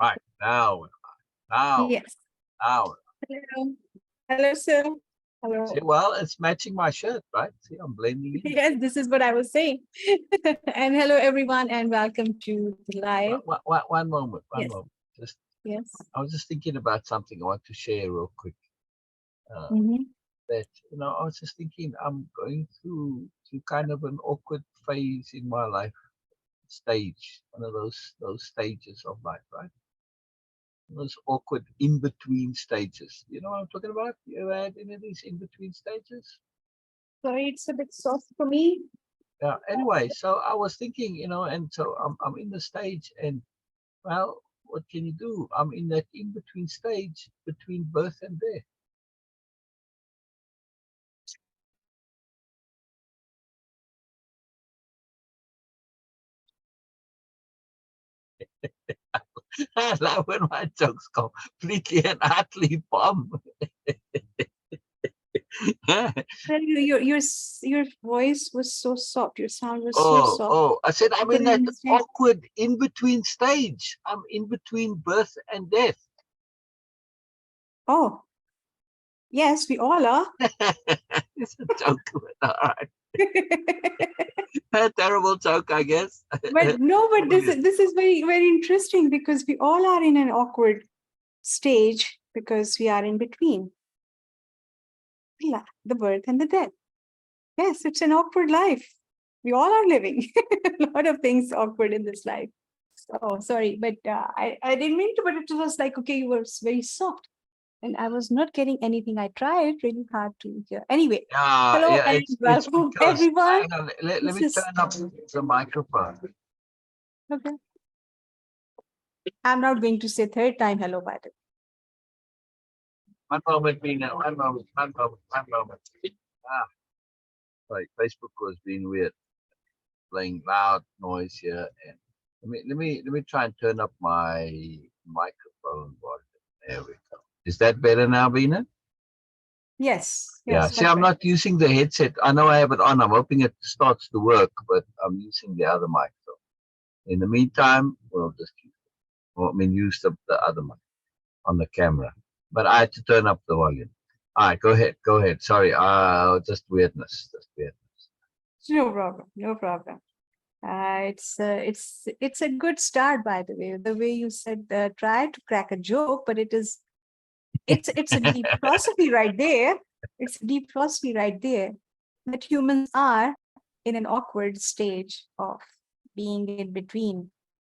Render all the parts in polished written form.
Right, now, Yes. now. Hello. Hello, Syl. Hello. See, well, it's matching my shirt, right? See, I'm blending in. Yes, this is what I was saying. And hello, everyone, and welcome to the live. One moment, Yes. Just, Yes. I was just thinking about something I want to share real quick. That, I was just thinking I'm going through kind of an awkward phase in my life stage, one of those stages of life, right? Those awkward in-between stages. You know what I'm talking about? You ever had any of these in-between stages? Sorry, it's a bit soft for me. Yeah. Anyway, so I was thinking, and so I'm in the stage, and well, what can you do? I'm in that in-between stage between birth and death. I love when my jokes completely and utterly bomb. Your voice was so soft. Your sound was so soft. Oh! I said I'm in that awkward in-between stage. I'm in between birth and death. Oh, yes, we all are. It's a joke, all right. A terrible joke, I guess. But no, but this is very, very interesting because we all are in an awkward stage because we are in between the birth and the death. Yes, it's an awkward life. We all are living a lot of things awkward in this life. So sorry, but I didn't mean to, but it was like, okay, you were very soft. And I was not getting anything. I tried really hard to hear. Anyway, hello and welcome, everyone. Hang on, let me turn up the microphone. Okay. I'm not going to say third time hello, by the way. One moment, Beena. One moment. Sorry, Facebook was being weird, playing loud noise here, and let me try and turn up my microphone volume. There we go. Is that better now, Beena? Yes. Yeah. See, I'm not using the headset. I know I have it on. I'm hoping it starts to work, but I'm using the other mic. So in the meantime, we'll just use the other mic on the camera. But I had to turn up the volume. All right, go ahead. Sorry, just weirdness. No problem. It's a good start, by the way. The way you said, try to crack a joke, but it's a deep philosophy right there. It's a deep philosophy right there that humans are in an awkward stage of being in between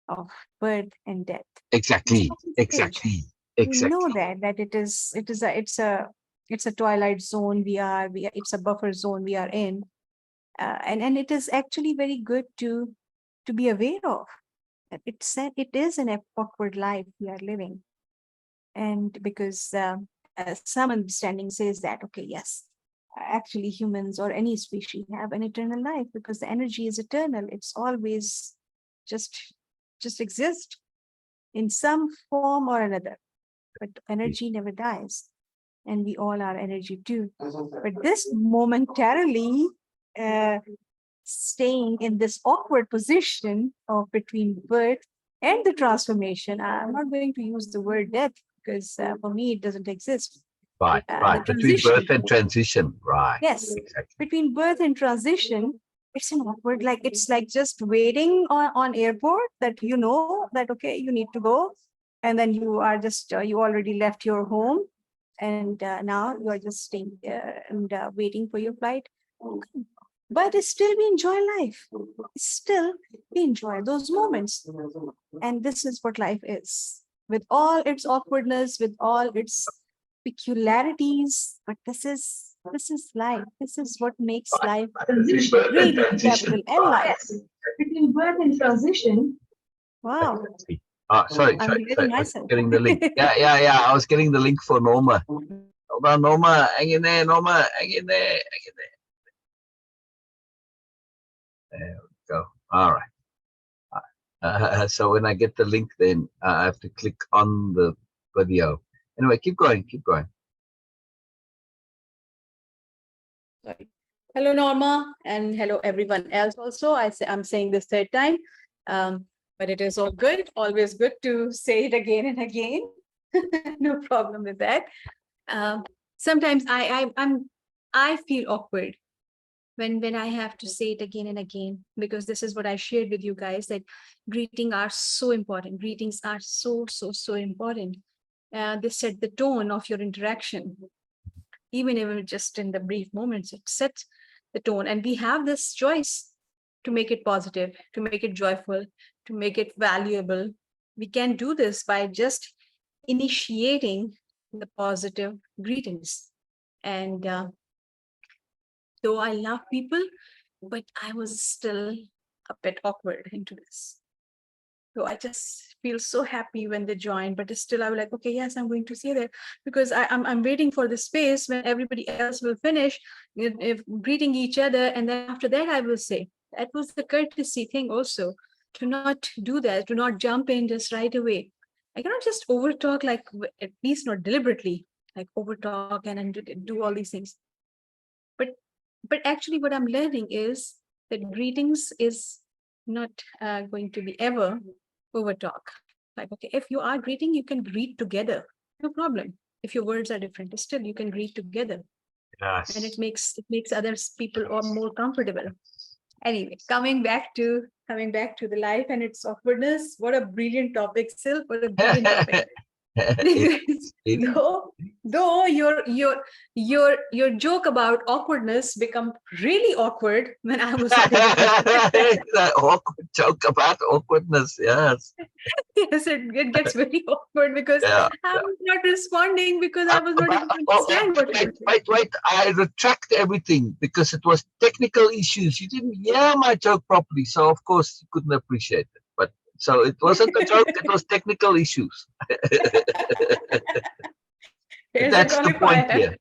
of birth and death. Exactly. We know that it's a twilight zone. It's a buffer zone we are in, and it is actually very good to be aware of. It is an awkward life we are living, and because some understanding says that, okay, yes, actually humans or any species have an eternal life because the energy is eternal. It's always just exist in some form or another, but energy never dies, and we all are energy too. But this momentarily staying in this awkward position of between birth and the transformation. I'm not going to use the word death because for me it doesn't exist. Right. Between birth and transition. Right. Yes. Exactly. Between birth and transition, it's an awkward, like it's like just waiting on airport that you know that, okay, you need to go. And then you are just, you already left your home. And now you are just staying and waiting for your flight. But still we enjoy life. Still we enjoy those moments. And this is what life is. With all its awkwardness, with all its peculiarities, but this is life. This is what makes life really capital L life. Between birth and transition. Wow. Sorry. Getting the link. Yeah. I was getting the link for Norma. Hold on, Norma. Hang in there, Norma. Hang in there. There we go. All right. So when I get the link, then I have to click on the video. Anyway, keep going. Sorry. Hello, Norma, and hello, everyone else also. I'm saying this third time. but it is all good. Always good to say it again and again. No problem with that. Um, Sometimes I feel awkward when I have to say it again and again, because this is what I shared with you guys, that greetings are so important. Greetings are so important. They set the tone of your interaction, even if it's just in the brief moments. It sets the tone, and we have this choice to make it positive, to make it joyful, to make it valuable. We can do this by just initiating the positive greetings. And though I love people, but I was still a bit awkward into this. So I just feel so happy when they join, but still I was like, okay, yes, I'm going to say that, because I'm waiting for the space when everybody else will finish if greeting each other. And then after that, I will say, that was the courtesy thing also, to not do that, to not jump in just right away. I cannot just overtalk, like at least not deliberately, like overtalk and do all these things. But actually what I'm learning is that greetings is not going to be ever over talk. Like, okay, if you are greeting, you can greet together, no problem. If your words are different, still you can greet together, and it Yes. makes others people or more comfortable. Anyway, coming back to the life and its awkwardness. What a brilliant topic, Syl. What a brilliant topic. It is. It is. though your joke about awkwardness become really awkward when I was That awkward joke about awkwardness. Yes. yes, it gets very awkward because Yeah. I was not responding because I was not able to understand what you were saying. Wait. I retract everything because it was technical issues. You didn't hear my joke properly, so of course you couldn't appreciate it. But so it wasn't a joke; it was technical issues. Here's the That's the point qualifier. here,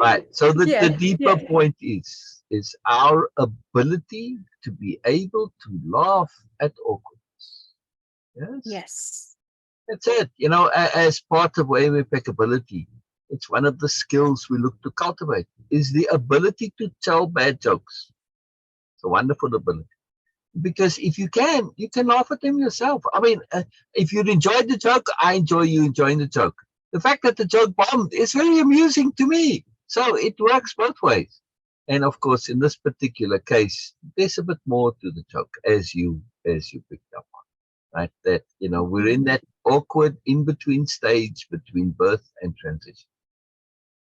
right? So the Yes, deeper yes, point is our ability to be able to laugh at awkwardness. Yes. yes. That's it. You know, as part of Way-of-Impeccability, it's one of the skills we look to cultivate is the ability to tell bad jokes. It's a wonderful ability. Because if you can laugh at them yourself. I mean, if you enjoyed the joke, I enjoy you enjoying the joke. The fact that the joke bombed is very amusing to me. So it works both ways. And of course, in this particular case, there's a bit more to the joke, as you picked up on, right? That we're in that awkward in between stage between birth and transition.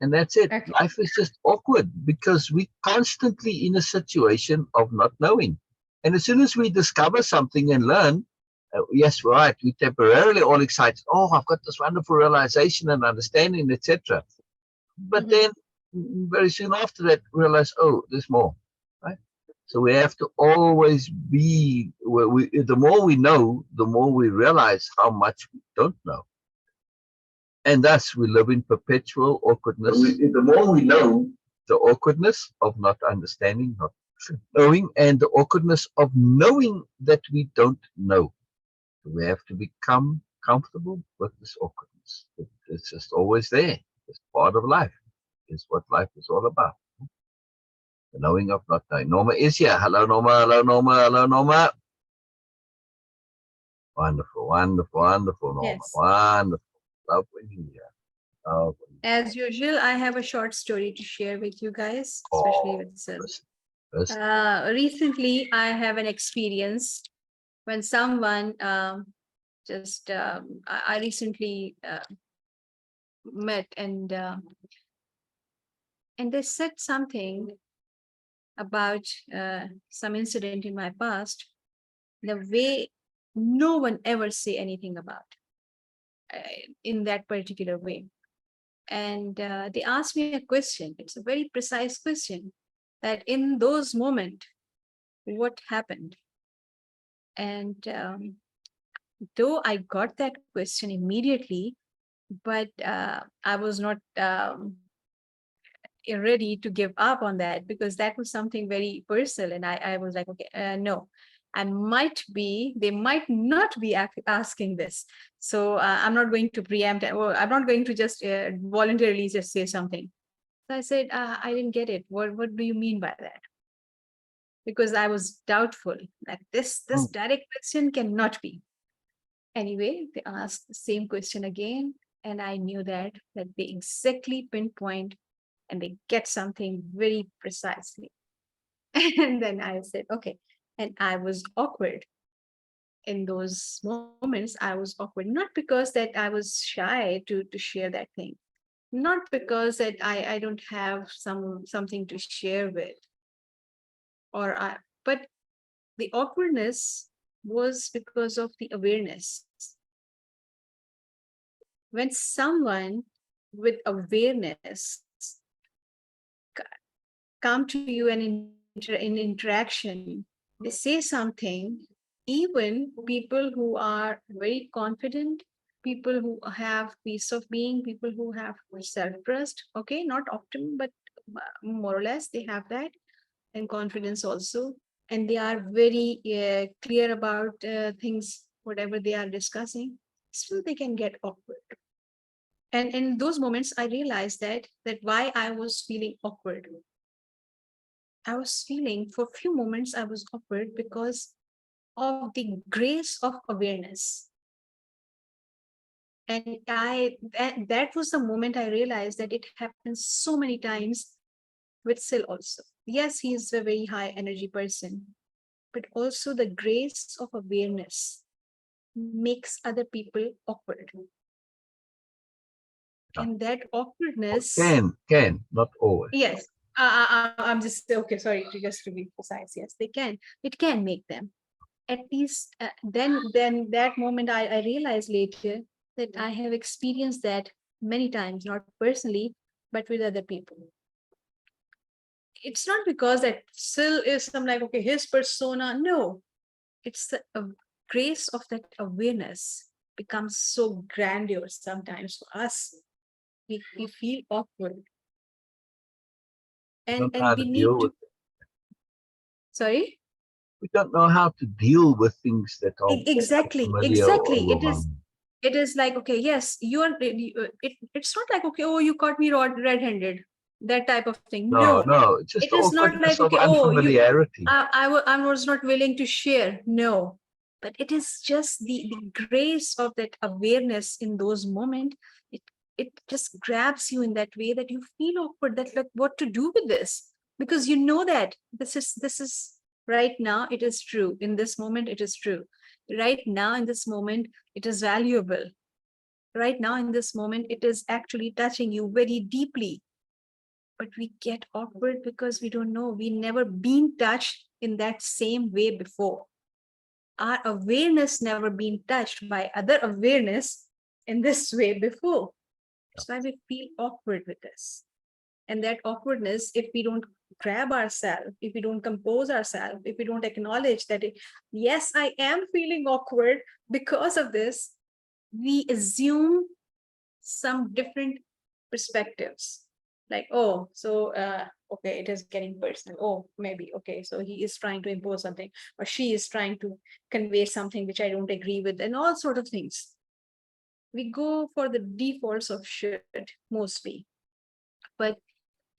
And that's it. Okay. Life is just awkward because we constantly in a situation of not knowing. And as soon as we discover something and learn, yes, right, we temporarily all excited. Oh, I've got this wonderful realization and understanding, etc. But Mhm. then very soon after that, realize, oh, there's more, right? So we have to always be. The more we know, the more we realize how much we don't know. And thus we live in perpetual awkwardness. The more we know, the awkwardness of not understanding, not knowing, and the awkwardness of knowing that we don't know. So we have to become comfortable with this awkwardness. It's just always there. It's part of life. It's what life is all about. The knowing of not knowing. Norma is here. Hello, Norma. Hello, Norma. Hello, Norma. Wonderful, Norma. Yes. Wonderful. Love when you're here. Love when you're As usual, I have a short story to share with you guys, especially Oh, with Syl. listen. Recently, I have an experience when someone I recently met, and they said something about some incident in my past, the way no one ever say anything about in that particular way. And they asked me a question. It's a very precise question, that in those moments, what happened? And though I got that question immediately, but I was not ready to give up on that, because that was something very personal. And I was like, okay, no, they might not be asking this. So I'm not going to preempt, or I'm not going to just voluntarily just say something. So I said, I didn't get it. What do you mean by that? Because I was doubtful that this Mm, direct question cannot be. Anyway, they asked the same question again, and I knew that they exactly pinpoint and they get something very precisely. And then I said, okay. And I was awkward in those moments. I was awkward, not because that I was shy to share that thing, not because that I don't have something to share with, but the awkwardness was because of the awareness. When someone with awareness come to you and in interaction, they say something, even people who are very confident, people who have peace of being, people who have self-trust, okay, not optimum, but more or less they have that, and confidence also. And they are very clear about things, whatever they are discussing, still they can get awkward. And in those moments, I realized that why I was feeling awkward. I was feeling for a few moments I was awkward because of the grace of awareness. And that was the moment I realized that it happens so many times with Syl also. Yes, he is a very high energy person, but also the grace of awareness makes other people awkward. And that awkwardness, Not always. yes, I'm just okay. Sorry, just to be precise. Yes, they can. It can make them. At least then that moment I realized later that I have experienced that many times, not personally, but with other people. It's not because that Syl is some like, okay, his persona. No, it's the grace of that awareness becomes so grandiose sometimes for us. We feel awkward. Don't know how And to we deal need with to, it. sorry? We don't know how to deal with things that are Exactly, familiar or exactly. overwhelming. It is like, okay, yes, it's not like, okay, oh, you caught me red-handed, that type of thing. No, No, no, it's just it the is not like, awkwardness of okay, oh, unfamiliarity. I was not willing to share. No, but it is just the grace of that awareness in those moments. It, it just grabs you in that way that you feel awkward, that like, what to do with this? Because you know that this is right now, it is true. In this moment, it is true. Right now, in this moment, it is valuable. Right now, in this moment, it is actually touching you very deeply. But we get awkward because we don't know. We never been touched in that same way before. Our awareness never been touched by other awareness in this way before. That's why we feel awkward with this. And that awkwardness, if we don't grab ourselves, if we don't compose ourselves, if we don't acknowledge that, yes, I am feeling awkward because of this, we assume some different perspectives. Like, oh, so, okay, it is getting personal. Oh, maybe, okay, so he is trying to impose something, or she is trying to convey something which I don't agree with, and all sort of things. We go for the defaults of should mostly. But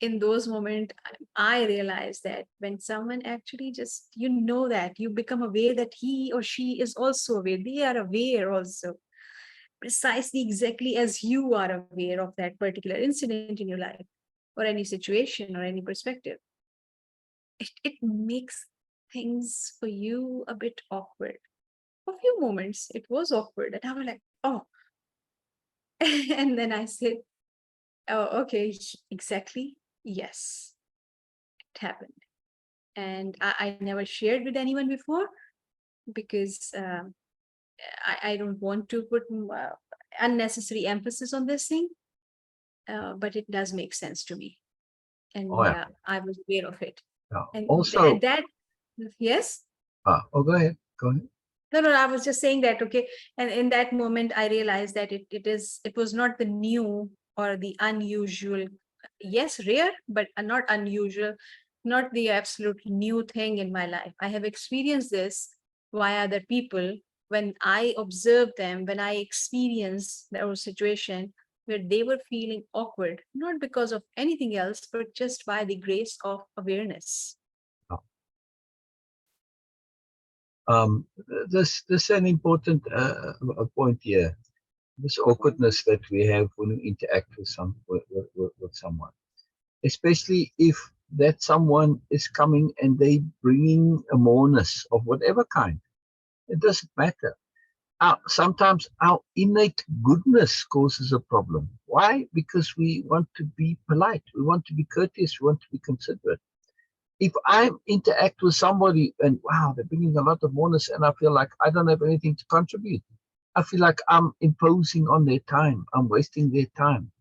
in those moments, I realized that when someone actually just, that you become aware that he or she is also aware, they are aware also, precisely exactly as you are aware of that particular incident in your life, or any situation or any perspective. It makes things for you a bit awkward. For a few moments, it was awkward, and I was like, oh. And then I said, oh, okay, exactly. Yes, it happened. And I never shared with anyone before because I don't want to put unnecessary emphasis on this thing, but it does make sense to me. Oh, And yeah. I was aware of it. Yeah. And Also, that, yes? go ahead. Go ahead. No, I was just saying that, okay. And in that moment, I realized that it was not the new or the unusual, yes, rare, but not unusual, not the absolute new thing in my life. I have experienced this via other people when I observed them, when I experienced their situation where they were feeling awkward, not because of anything else, but just by the grace of awareness. Oh. This is an important point here. This awkwardness that we have when we interact with someone, especially if that someone is coming and they bringing a moreness of whatever kind. It doesn't matter. Sometimes our innate goodness causes a problem. Why? Because we want to be polite, we want to be courteous, we want to be considerate. If I interact with somebody and wow, they're bringing a lot of moreness and I feel like I don't have anything to contribute, I feel like I'm imposing on their time, I'm wasting their time.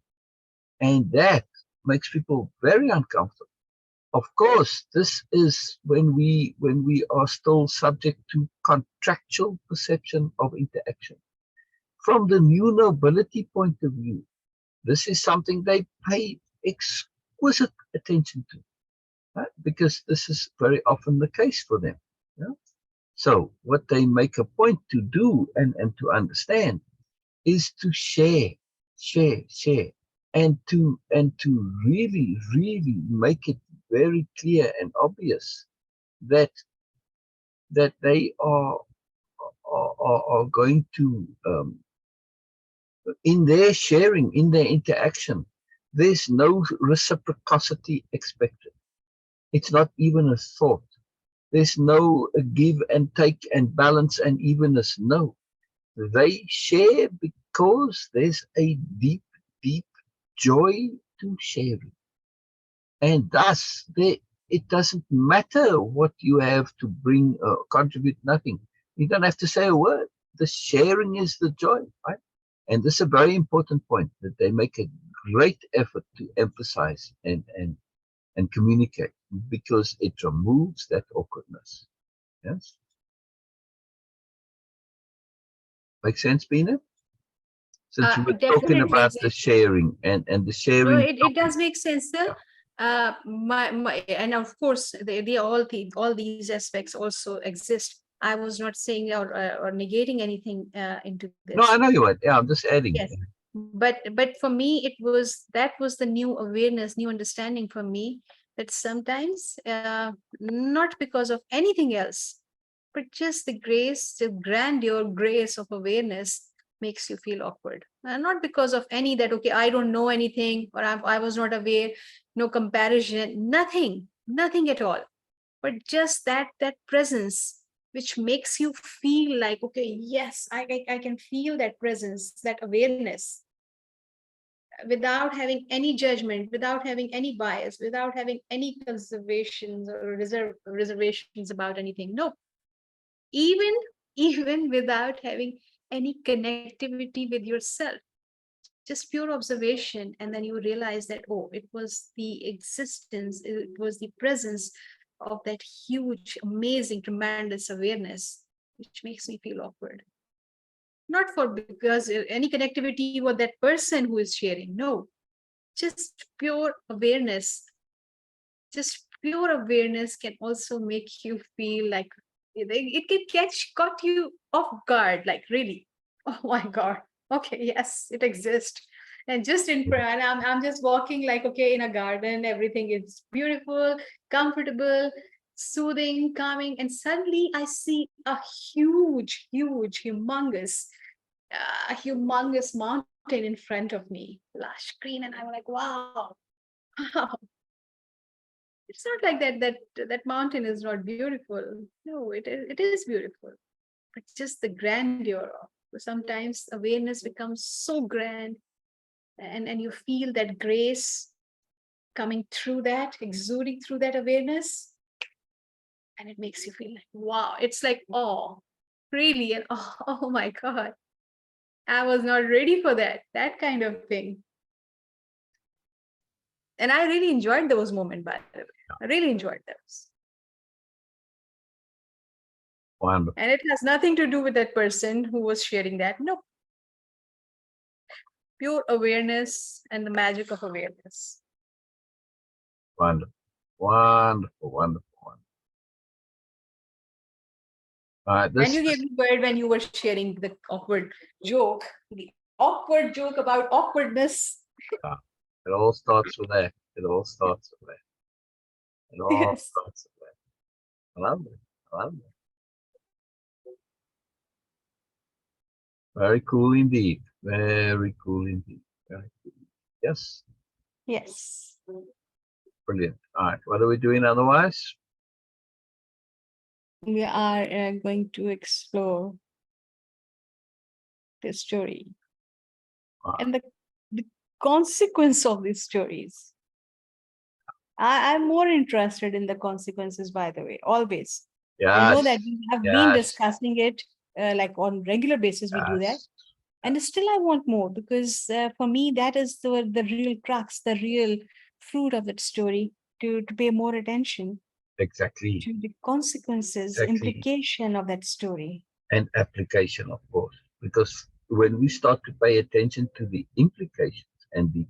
And that makes people very uncomfortable. Of course, this is when we are still subject to contractual perception of interaction. From the new nobility point of view, this is something they pay exquisite attention to, right? Because this is very often the case for them. Yeah? So what they make a point to do and to understand is to share, and to really, really make it very clear and obvious that they are going to in their sharing, in their interaction, there's no reciprocity expected. It's not even a thought. There's no give and take and balance and evenness. No, they share because there's a deep, deep joy to sharing. And thus, it doesn't matter what you have to bring or contribute, nothing. You don't have to say a word. The sharing is the joy, right? And this is a very important point that they make a great effort to emphasize and communicate, because it removes that awkwardness. Yes? Make sense, Beena? Since you were talking Definitely. about the sharing and the No, sharing. it does make sense, sir. And of course, all these aspects also exist. I was not saying or negating anything into No, I this. know you are. Yeah, I'm just adding. Yes, but for me, that was the new awareness, new understanding for me, that sometimes not because of anything else, but just the grace, the grandeur grace of awareness makes you feel awkward. Not because of any that, okay, I don't know anything, or I was not aware, no comparison, nothing at all. But just that presence, which makes you feel like, okay, yes, I can feel that presence, that awareness, without having any judgment, without having any bias, without having any conservations or reservations about anything. No, even even without having any connectivity with yourself, just pure observation, and then you realize that, oh, it was the existence, it was the presence of that huge, amazing, tremendous awareness, which makes me feel awkward. Not for because any connectivity with that person who is sharing, no, just pure awareness. Just pure awareness can also make you feel like it can caught you off guard, like, really, oh my god, okay, yes, it exists. And just in front, I'm just walking, like, okay, in a garden, everything is beautiful, comfortable, soothing, calming, and suddenly I see a humongous mountain in front of me, lush green, and I'm like, wow. It's not like that mountain is not beautiful. No, it is beautiful. But just the grandeur of, sometimes awareness becomes so grand, and you feel that grace coming through that, exuding through that awareness, and it makes you feel like, wow, it's like, oh, really, and oh my god, I was not ready for that kind of thing. And I really enjoyed those moments, by the way. I really enjoyed those. Wonderful. And it has nothing to do with that person who was sharing that. No, pure awareness and the magic of awareness. Wonderful. Wonderful. Wonderful. And you gave me word when you were sharing the awkward joke about awkwardness. It all starts with that. It all starts with that. It all Yes. starts with that. I love it. I love it. Very cool indeed. Very cool indeed. Very cool. Yes. Yes. Brilliant. All right. What are we doing otherwise? We are going to explore the story and the consequence of these stories. I'm more interested in the consequences, by the way, always. I know that Yes. we have been Yes. discussing it like on regular basis, we do that. Yes. And still I want more because for me, that is the real crux, the real fruit of that story, to pay more attention Exactly. to the consequences, Exactly. implication of that story. And application, of course, because when we start to pay attention to the implications and the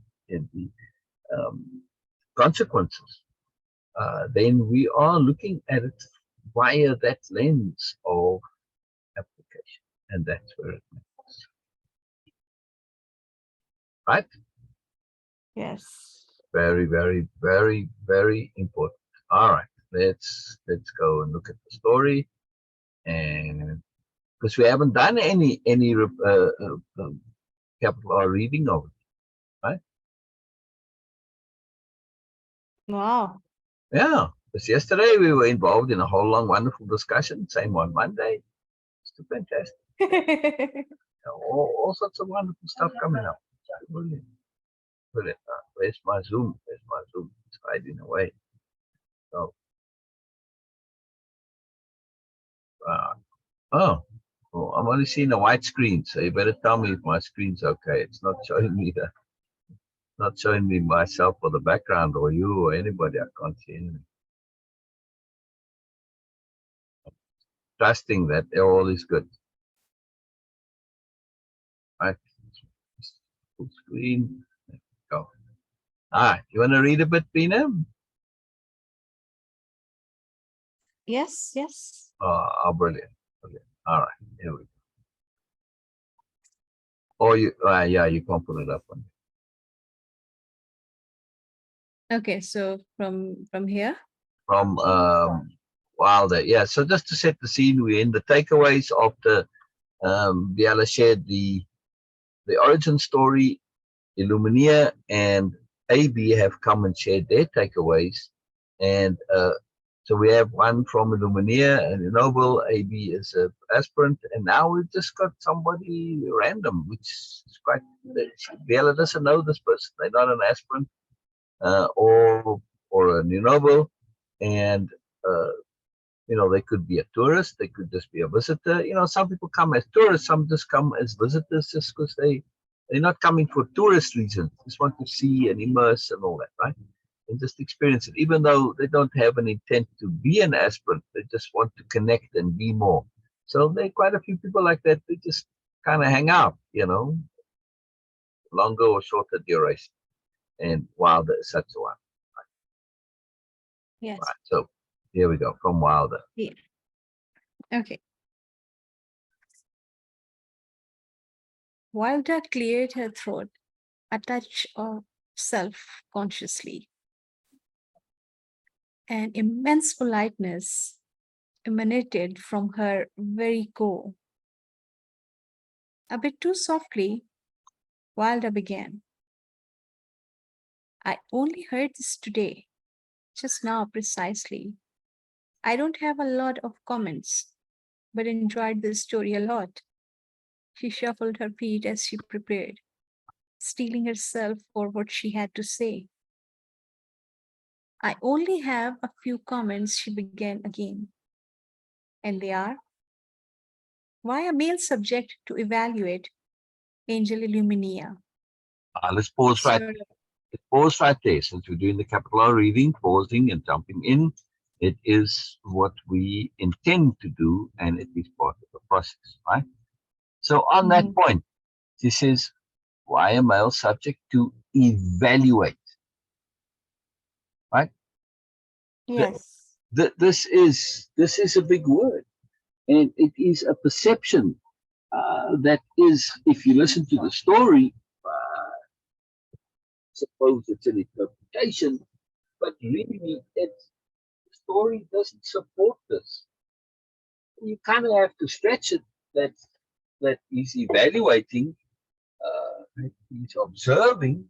um, consequences, then we are looking at it via that lens of application, and that's where it matters, right? Yes. Very, very, very, very important. All right, let's go and look at the story, and because we haven't done any capital R reading of it, right? Wow. Yeah, because yesterday we were involved in a whole long, wonderful discussion. Same on Monday. It's fantastic. All sorts of wonderful stuff coming up. Brilliant. Brilliant. Where's my Zoom? Where's my Zoom? It's hiding away. So, uh, oh, oh, I'm only seeing a white screen, so you better tell me if my screen's okay. It's not showing me not showing me myself or the background or you or anybody. I can't see anything. Trusting that all is good. Right. Full screen. There we go. You want to read a bit, Beena? Yes, yes. Brilliant. Brilliant. All right, here we go. Or you, yeah, you can put it up on Okay, so from here. from Wilder. Yeah. So just to set the scene, we're in the takeaways of the Biella shared the origin story. Illumina and AB have come and shared their takeaways, and so we have one from Illumina and Noble. AB is an aspirant, and now we've just got somebody random, which is quite. Biella doesn't know this person; they're not an aspirant or a new Noble, and uh, they could be a tourist, they could just be a visitor. Some people come as tourists, some just come as visitors just because they're not coming for tourist reasons, just want to see and immerse and all that, right? And just experience it, even though they don't have an intent to be an aspirant, they just want to connect and be more. So there are quite a few people like that. They just kind of hang out, longer or shorter duration. And Wilder is such a one. Yes. Right. So here we go from Wilder. Yeah. Okay. Wilder cleared her throat, a touch of self consciously. An immense politeness emanated from her very core. A bit too softly, Wilder began. I only heard this today, just now precisely. I don't have a lot of comments, but enjoyed this story a lot. She shuffled her feet as she prepared, steeling herself for what she had to say. I only have a few comments, she began again. And they are: why a male subject to evaluate Angel Illumina? Let's pause right. Sort of, Pause right there. Since we're doing the capital R reading, pausing and jumping in, it is what we intend to do, and it is part of the process, right? So on that mhm. point, this is why a male subject to evaluate, right? Yes. This is a big word, and it is a perception that is, if you listen to the story, suppose it's an interpretation, but really, the story doesn't support this. You kind of have to stretch it that that is evaluating, he's observing,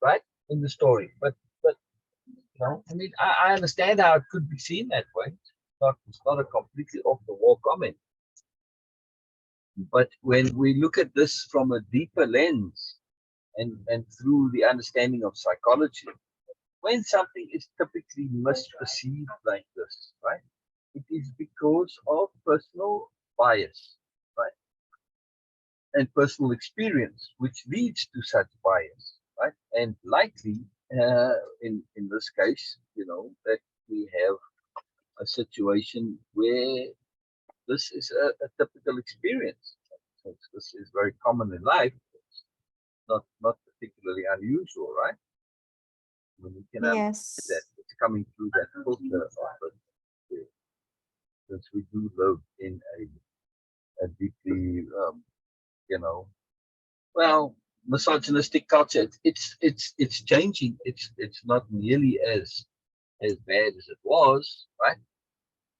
right, in the story. But you know, I mean, I understand how it could be seen that way. It's not a completely off the wall comment. But when we look at this from a deeper lens and through the understanding of psychology, when something is typically misperceived like this, right, it is because of personal bias, right, and personal experience, which leads to such bias, right, and likely, in this case, you know, that we have a situation where this is a typical experience. Since this is very common in life, it's not particularly unusual, right? When you can understand that Yes. it's coming through that filter of it, since we do live in a deeply, you know, well, misogynistic culture. It's changing. It's not nearly as bad as it was, right?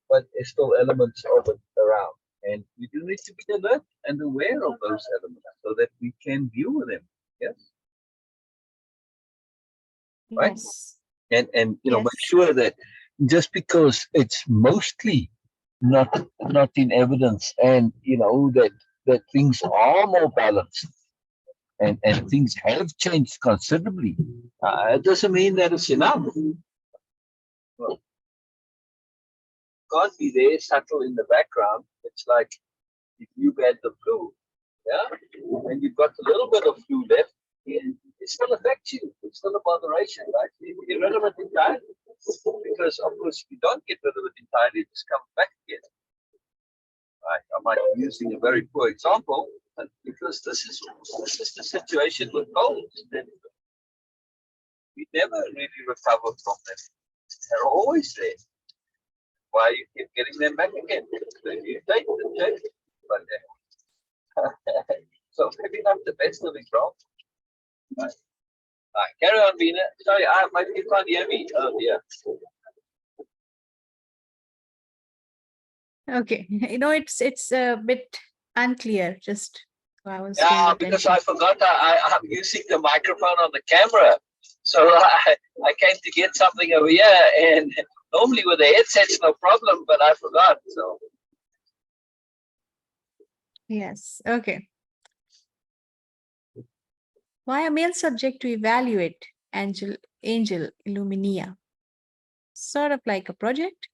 But there's still elements of it around. And we do need to be alert and aware of those elements so that we can deal with them. Yes. Right. Yes. And you know, make Yes. sure that just because it's mostly not in evidence, and you know that things are more balanced and things have changed considerably, it doesn't mean that it's enough. Well, can't be there subtle in the background. It's like if you've had the flu, yeah, and you've got a little bit of flu left, it still affects you. It's still a botheration, right? It's irrelevant entirely. Because of course, if you don't get rid of it entirely, it just comes back again. Right? I might be using a very poor example, but because this is the situation with colds. We never really recover from them. They're always there. Why you keep getting them back again? You take the check, but so maybe not the best of example. Right. Right, carry on, Beena. Sorry, my people can't hear me. Oh, yeah. Okay. You know, it's a bit unclear. Just I was paying Yeah, because attention. I forgot I'm using the microphone on the camera. So I came to get something over here, and normally with the headset's no problem, but I forgot. So Yes. Okay. Why are male subject to evaluate angel Illumina? Sort of like a project.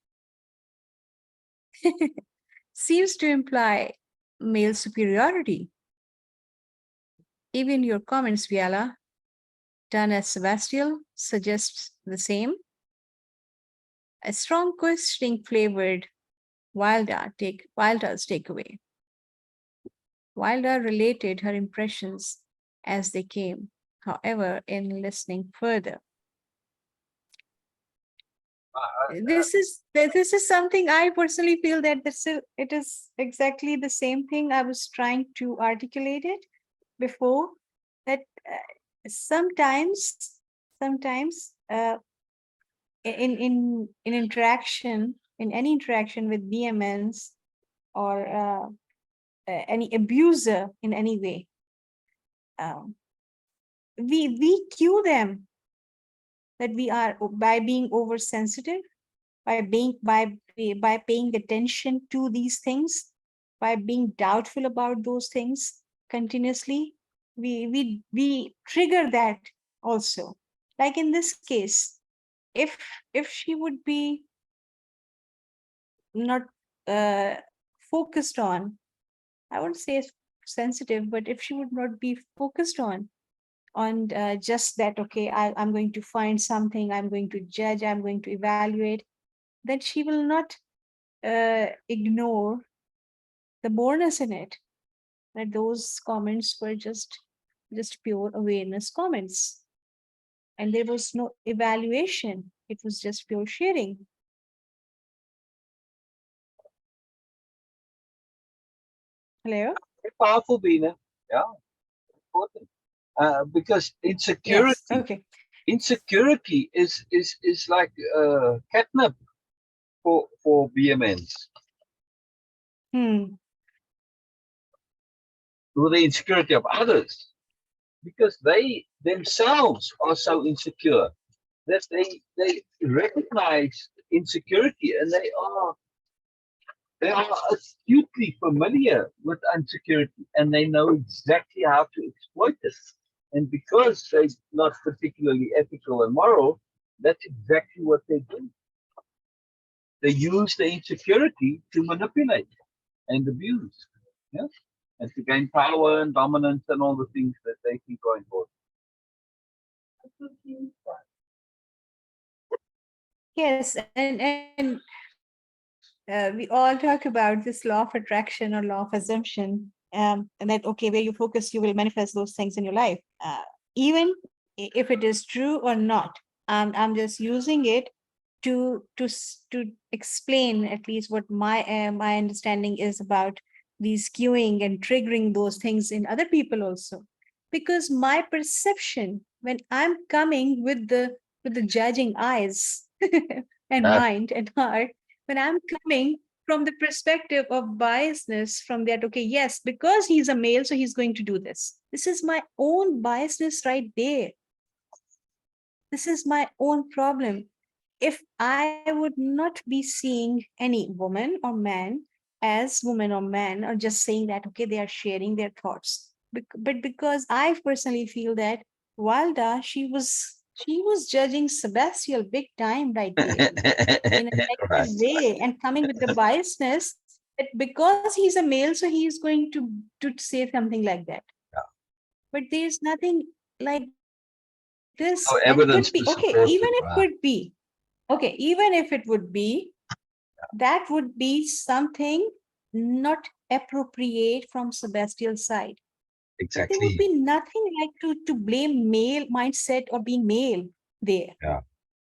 Seems to imply male superiority. Even your comments, Biella, done as Sebastian, suggests the same. A strong questioning flavored Wilder's takeaway. Wilder related her impressions as they came, however, in listening further. This is something I personally feel that it is exactly the same thing I was trying to articulate it before, that sometimes in interaction, in any interaction with BMNs or any abuser in any way, um, we cue them that we are, by being oversensitive, by paying attention to these things, by being doubtful about those things continuously, we trigger that also. Like in this case, if she would be not uh, focused on, I wouldn't say sensitive, but if she would not be focused on just that, okay, I'm going to find something, I'm going to judge, I'm going to evaluate, then she will not ignore the boreness in it, that those comments were just pure awareness comments, and there was no evaluation, it was just pure sharing. Hello. very powerful, Beena. Yeah, important. Because Yes. Okay. insecurity is like catnip for BMNs. Hmm. or the insecurity of others, because they themselves are so insecure that they recognize insecurity, and they are acutely familiar with insecurity, and they know exactly how to exploit it. And because they're not particularly ethical and moral, that's exactly what they do. They use the insecurity to manipulate and abuse, yes, and to gain power and dominance and all the things that they think are important. Yes, and we all talk about this law of attraction or law of assumption, and that okay, where you focus, you will manifest those things in your life, even if it is true or not. I'm just using it to explain at least what my understanding is about these cueing and triggering those things in other people also, because my perception when I'm coming with the judging eyes and That mind and heart, when I'm coming from the perspective of biasness, from that, okay, yes, because he's a male, so he's going to do this. This is my own biasness right there. This is my own problem. If I would not be seeing any woman or man as woman or man, or just saying that, okay, they are sharing their thoughts. But because I personally feel that Walda, she was judging Sebastian big time right there in a right. negative way and coming with the biasness that because he's a male, so he is going to say something like that. But there's nothing like this, and could be okay, No even it evidence to could be. support it. Right. Okay, even if it would be, that would be something not appropriate from Sebastian's side. But there would be Exactly. nothing like to blame male mindset or being male there. Yeah.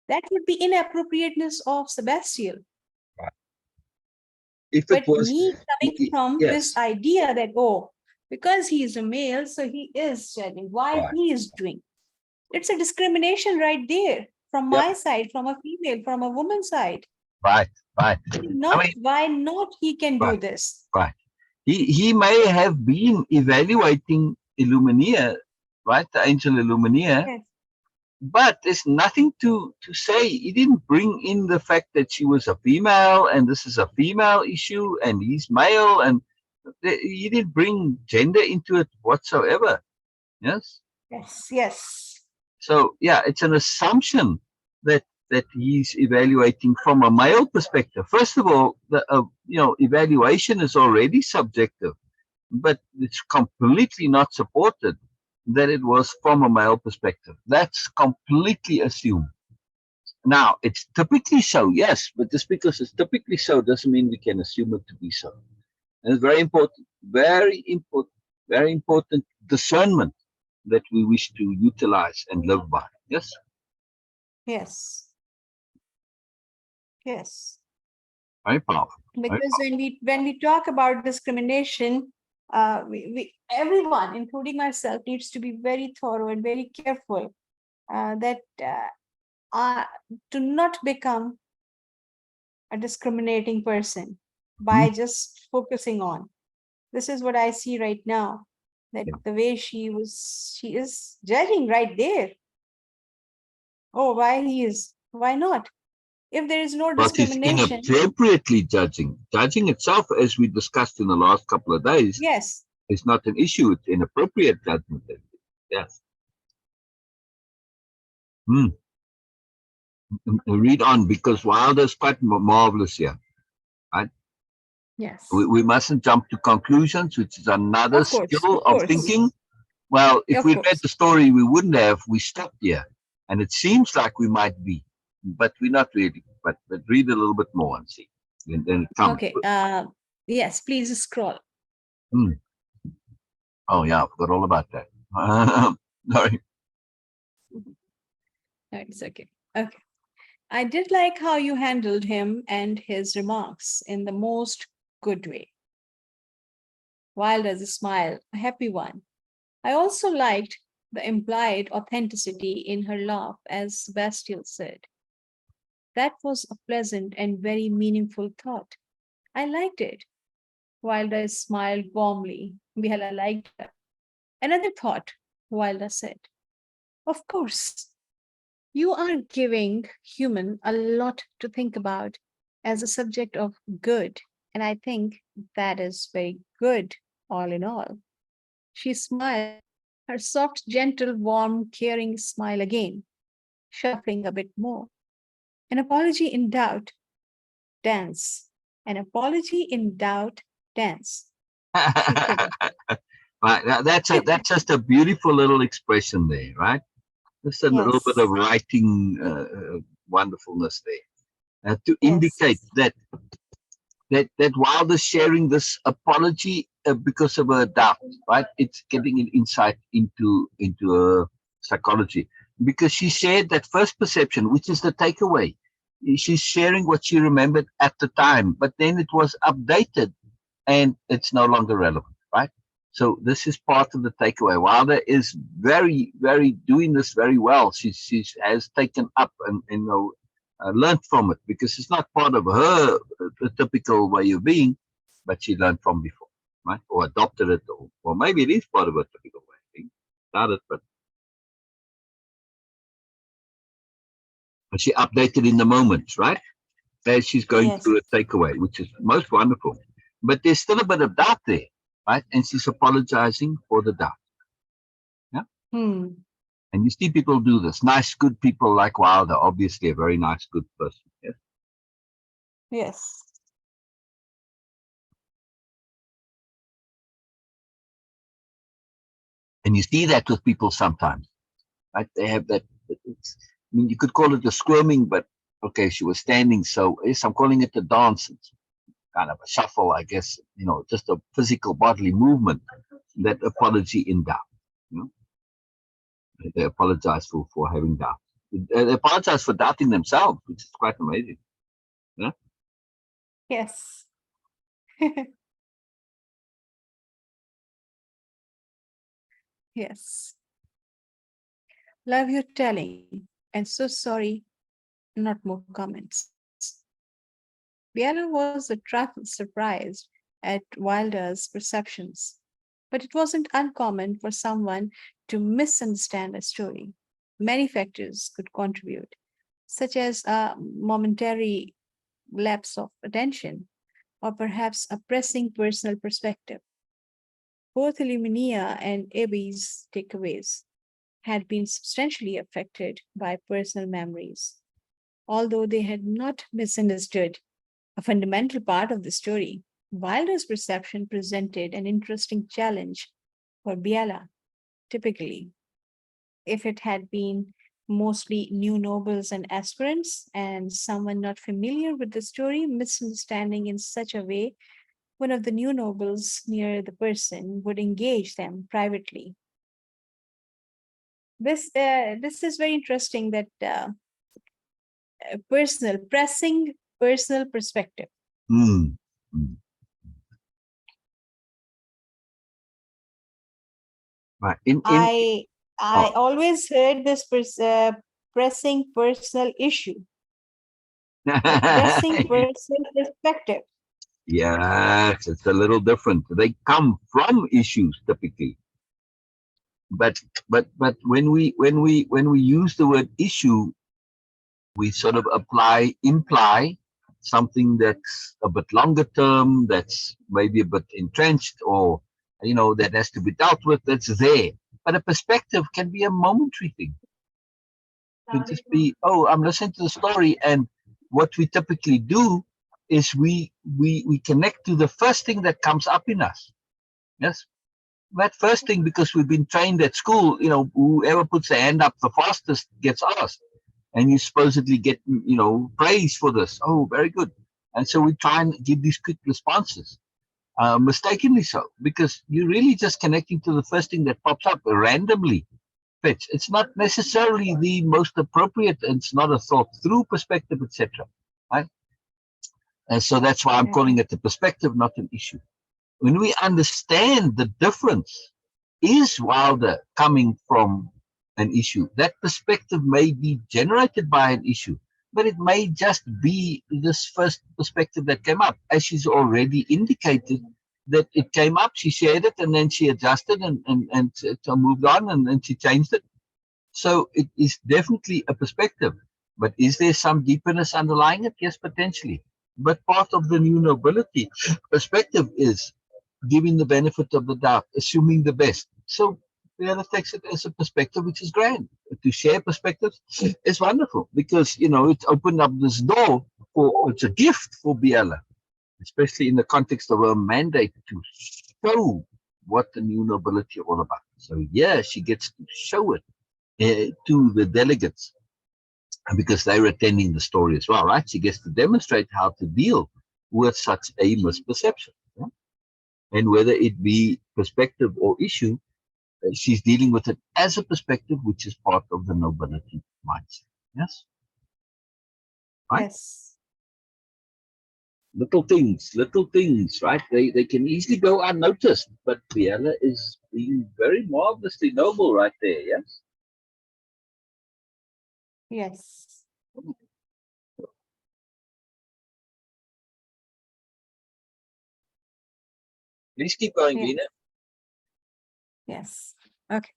That would be inappropriateness of Sebastian. Right. If it But was, me coming from this yes. idea that, oh, because he is a male, so he is judging why Right. he is doing. It's a discrimination right there from Yep. my side, from a female, from a woman's side. Right. Right. I mean, Why not he can do right. this? Right. He may have been evaluating Illumina, right? The angel Illumina, Yes, but there's nothing to say. He didn't bring in the fact that she was a female and this is a female issue and he's male, and he didn't bring gender into it whatsoever. Yes. yes, yes. So yeah, it's an assumption that he's evaluating from a male perspective. First of all, the evaluation is already subjective, but it's completely not supported that it was from a male perspective. That's completely assumed. Now, it's typically so, yes, but just because it's typically so doesn't mean we can assume it to be so. And it's very important, very important discernment that we wish to utilize and live by. Yes, Yes, yes. very powerful. Very Because when we talk about discrimination, we everyone, including myself, needs to be very thorough and very careful that uh, to not become a discriminating person powerful. by just focusing on. This is what I see right now. That Yeah. the way she is judging right there. Oh, why not? If there is no But it's discrimination, inappropriately judging. Judging itself, as we discussed in the last couple of days, yes, is not an issue. It's inappropriate judgment. Yes. Hmm. Read on, because Wilder's quite marvelous here. Right? We, yes, we mustn't jump to conclusions, which is another skill of of course, thinking. Well, if of we read course. the story, we wouldn't have. We stopped here. And it seems like we might be, but we're not really. But read a little bit more and see. And then it comes. Okay. Yes, please scroll. Hmm. Oh, yeah, I forgot all about that. Sorry. No, it's okay. Okay. I did like how you handled him and his remarks in the most good way. Wild as a smile, a happy one. I also liked the implied authenticity in her laugh, as Sebastian said. That was a pleasant and very meaningful thought. I liked it. Wilder smiled warmly. Biella liked her. Another thought, Wilder said. Of course, you are giving human a lot to think about as a subject of good, and I think that is very good, all in all. She smiled, her soft, gentle, warm, caring smile again, shuffling a bit more. An apology in doubt, dance. An apology in doubt, dance. She quivered. Right, that's just a beautiful little expression there, right? Just a little bit of Yes, writing wonderfulness there to indicate yes, that Wilder's sharing this apology because of her doubt, right? It's getting an insight into her psychology because she shared that first perception, which is the takeaway. She's sharing what she remembered at the time, but then it was updated and it's no longer relevant, right? So this is part of the takeaway. Wilder is very doing this very well. She has taken up and learned from it because it's not part of her the typical way of being, but she learned from before, right? Or adopted it, or maybe it is part of her typical way of being. Started, but she updated in the moment, right? As she's going through yes. a takeaway, which is most wonderful. But there's still a bit of doubt there, right? And she's apologizing for the doubt. Yeah. Hmm. And you see people do this. Nice, good people like Wilder, obviously a very nice, good person. Yes. Yes. And you see that with people sometimes, right? They have that. It's, I mean, you could call it the squirming, but okay, she was standing. So yes, I'm calling it the dance. It's kind of a shuffle, I guess, just a physical bodily movement, that apology in doubt. You know, they apologize for having doubt. They apologize for doubting themselves, which is quite amazing. Yeah. Yes. Yes. Love your telling. And so sorry, not more comments. Biella was a trifle surprised at Wilder's perceptions, but it wasn't uncommon for someone to misunderstand a story. Many factors could contribute, such as a momentary lapse of attention or perhaps a pressing personal perspective. Both Illumina and Abby's takeaways had been substantially affected by personal memories, although they had not misunderstood a fundamental part of the story. Wilder's perception presented an interesting challenge for Biella. Typically, if it had been mostly new nobles and aspirants, and someone not familiar with the story misunderstanding in such a way, one of the new nobles near the person would engage them privately. This is very interesting that personal pressing personal perspective. Mm. Mm. Right. I Oh. I always heard this pressing personal issue, but pressing personal perspective. Yes, it's a little different. They come from issues typically, but when we use the word issue, we sort of imply something that's a bit longer term, that's maybe a bit entrenched, or that has to be dealt with. That's there. But a perspective can be a momentary thing. It can just be, oh, I'm listening to the story, and what we typically do is we connect to the first thing that comes up in us. Yes, that first thing, because we've been trained at school. Whoever puts their hand up the fastest gets asked, and you supposedly get praise for this. Oh, very good. And so we try and give these quick responses, mistakenly so, because you're really just connecting to the first thing that pops up randomly. Fits. It's not necessarily the most appropriate. It's not a thought through perspective, etc. Right? And so that's why I'm calling it a perspective, not an issue. When we understand the difference, is Wilder coming from an issue? That perspective may be generated by an issue, but it may just be this first perspective that came up. As she's already indicated, that it came up, she shared it, and then she adjusted and so moved on, and then she changed it. So it is definitely a perspective. But is there some deepness underlying it? Yes, potentially. But part of the new nobility perspective is giving the benefit of the doubt, assuming the best. So Biella takes it as a perspective, which is grand. To share perspectives is wonderful because, you know, it's opened up this door for, it's a gift for Biella, especially in the context of her mandate to show what the new nobility are all about. So yeah, she gets to show it to the delegates because they're attending the story as well, right? She gets to demonstrate how to deal with such a misperception. Yeah? And whether it be perspective or issue, she's dealing with it as a perspective, which is part of the nobility mindset. Yes? Right? Yes. Little things, right? They can easily go unnoticed, but Biella is being very marvelously noble right there, yes? Yes. Please keep going, Yeah. Beena. Yes. Okay.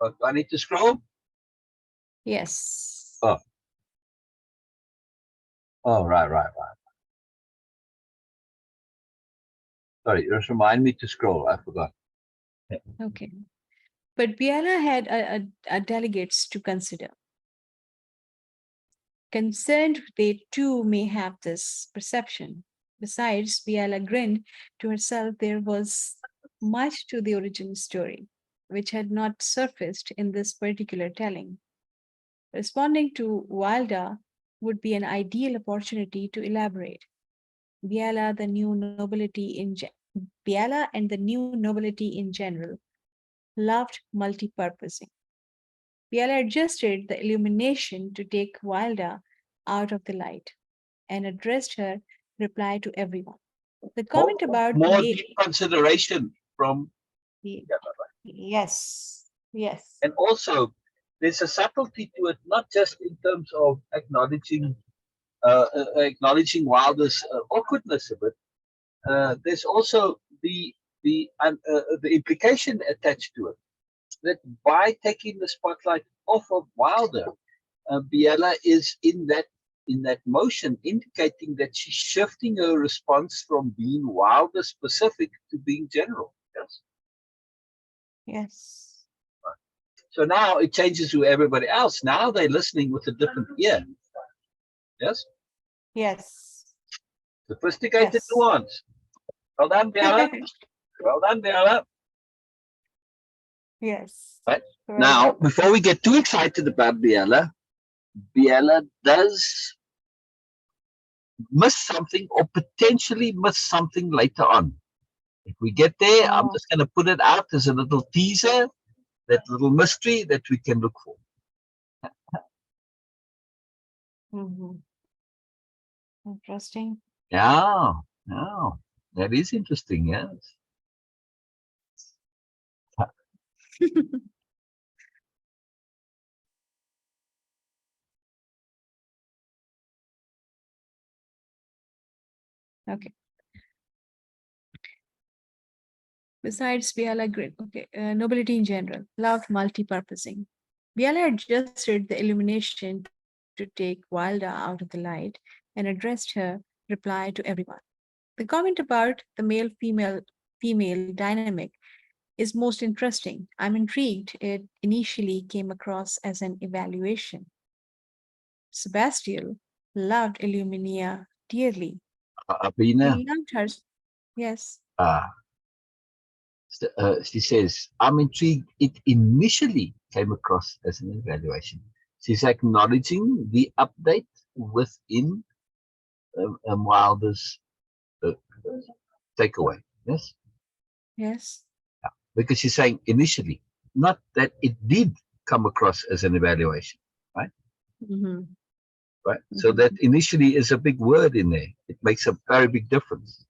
Do I need to scroll? Yes. Oh, oh, right. Sorry, just remind me to scroll. I forgot. Okay. But Biella had a delegates to consider. Concerned they too may have this perception. Besides, Biella grinned to herself there was much to the original story, which had not surfaced in this particular telling. Responding to Wilder would be an ideal opportunity to elaborate. Biella, the new nobility in Biella and the new nobility in general loved multi-purposing. Biella adjusted the illumination to take Wilder out of the light and addressed her reply to everyone. The comment about the More male. deep consideration from, Ye- yeah, right. Yes, yes. And also there's a subtlety to it, not just in terms of acknowledging Wilder's awkwardness of it. There's also the implication attached to it that by taking the spotlight off of Wilder, Biella is in that motion, indicating that she's shifting her response from being Wilder specific to being general. Yes. Yes. So now it changes to everybody else. Now they're listening with a different ear. Yes. Yes. Sophisticated Yes. nuance. Well done, Biella. Well done, Biella. Yes. Right. Well Now, done. before we get too excited about Biella, Biella does miss something or potentially miss something later on. If we get there, I'm Oh. just going to put it out as a little teaser, that little mystery that we can look for. Mhm. Interesting. Yeah, yeah, that is interesting. Yes. Okay. Besides Biella grid, okay, nobility in general, loved multi-purposing. Biella adjusted the illumination to take Wilda out of the light and addressed her reply to everyone. The comment about the male-female dynamic is most interesting. I'm intrigued. It initially came across as an evaluation. Sebastian loved Illuminia dearly. Beena, He loved her. Yes. uh, she says, I'm intrigued. It initially came across as an evaluation. She's acknowledging the update within Wilder's uh, takeaway. Yes. Yes. Yeah. Because she's saying initially, not that it did come across as an evaluation, right? Mm-hmm. Right. So Mm-hmm. that initially is a big word in there. It makes a very big difference.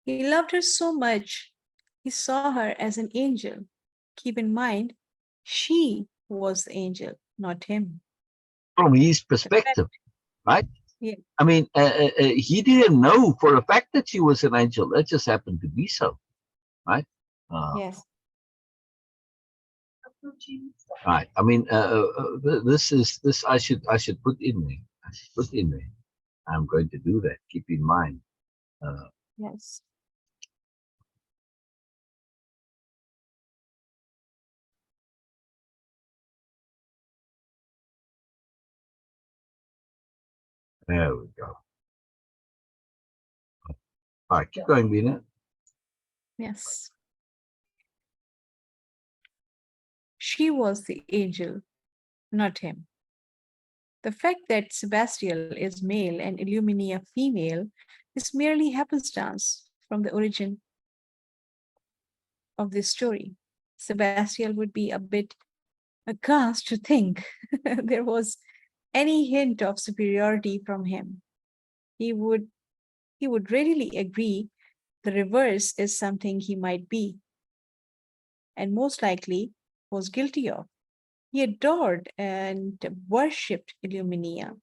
He loved her so much. He saw her as an angel. Keep in mind, She was the angel, not him. From his The fact, perspective, right? yeah, I mean, he didn't know for a fact that she was an angel. That just happened to be so, right? Uh, yes. right. I mean, this. I should put in there. I should put in there. I'm going to do that. Keep in mind. Uh, Yes. there we go. All right, keep going, Beena. Yes. She was the angel, not him. The fact that Sebastial is male and Illumina female is merely happenstance from the origin of this story. Sebastial would be a bit aghast to think there was any hint of superiority from him. He would he would readily agree the reverse is something he might be, and most likely was guilty of. He adored and worshipped Illumina.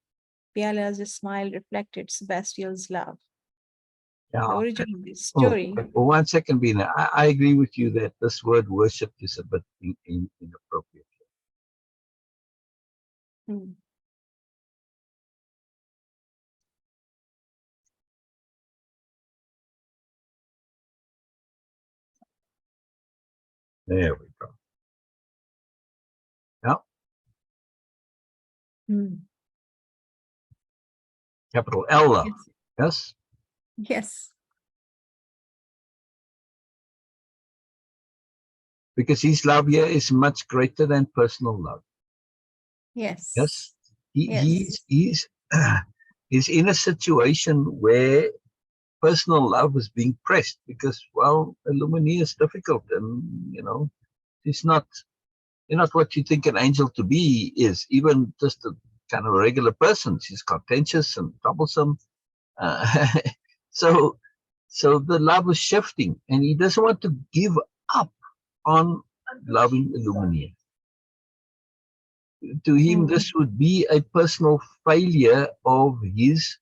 Biella's smile reflected Sebastial's love. The Yeah. origin of this Oh, story. well, 1 second, Beena. I agree with you that this word worship is a bit inappropriate. Hmm. There we go. Yeah. Hmm. Capital L love. Yes. Yes. Yes. Because his love here is much greater than personal love. Yes. Yes. He, Yes. he's he's in a situation where personal love is being pressed because, well, Illumini is difficult, and she's not what you think an angel to be is. Even just a kind of a regular person, she's contentious and troublesome. Uh, so so the love is shifting, and he doesn't want to give up on loving Illumini. To him, Hmm. this would be a personal failure of his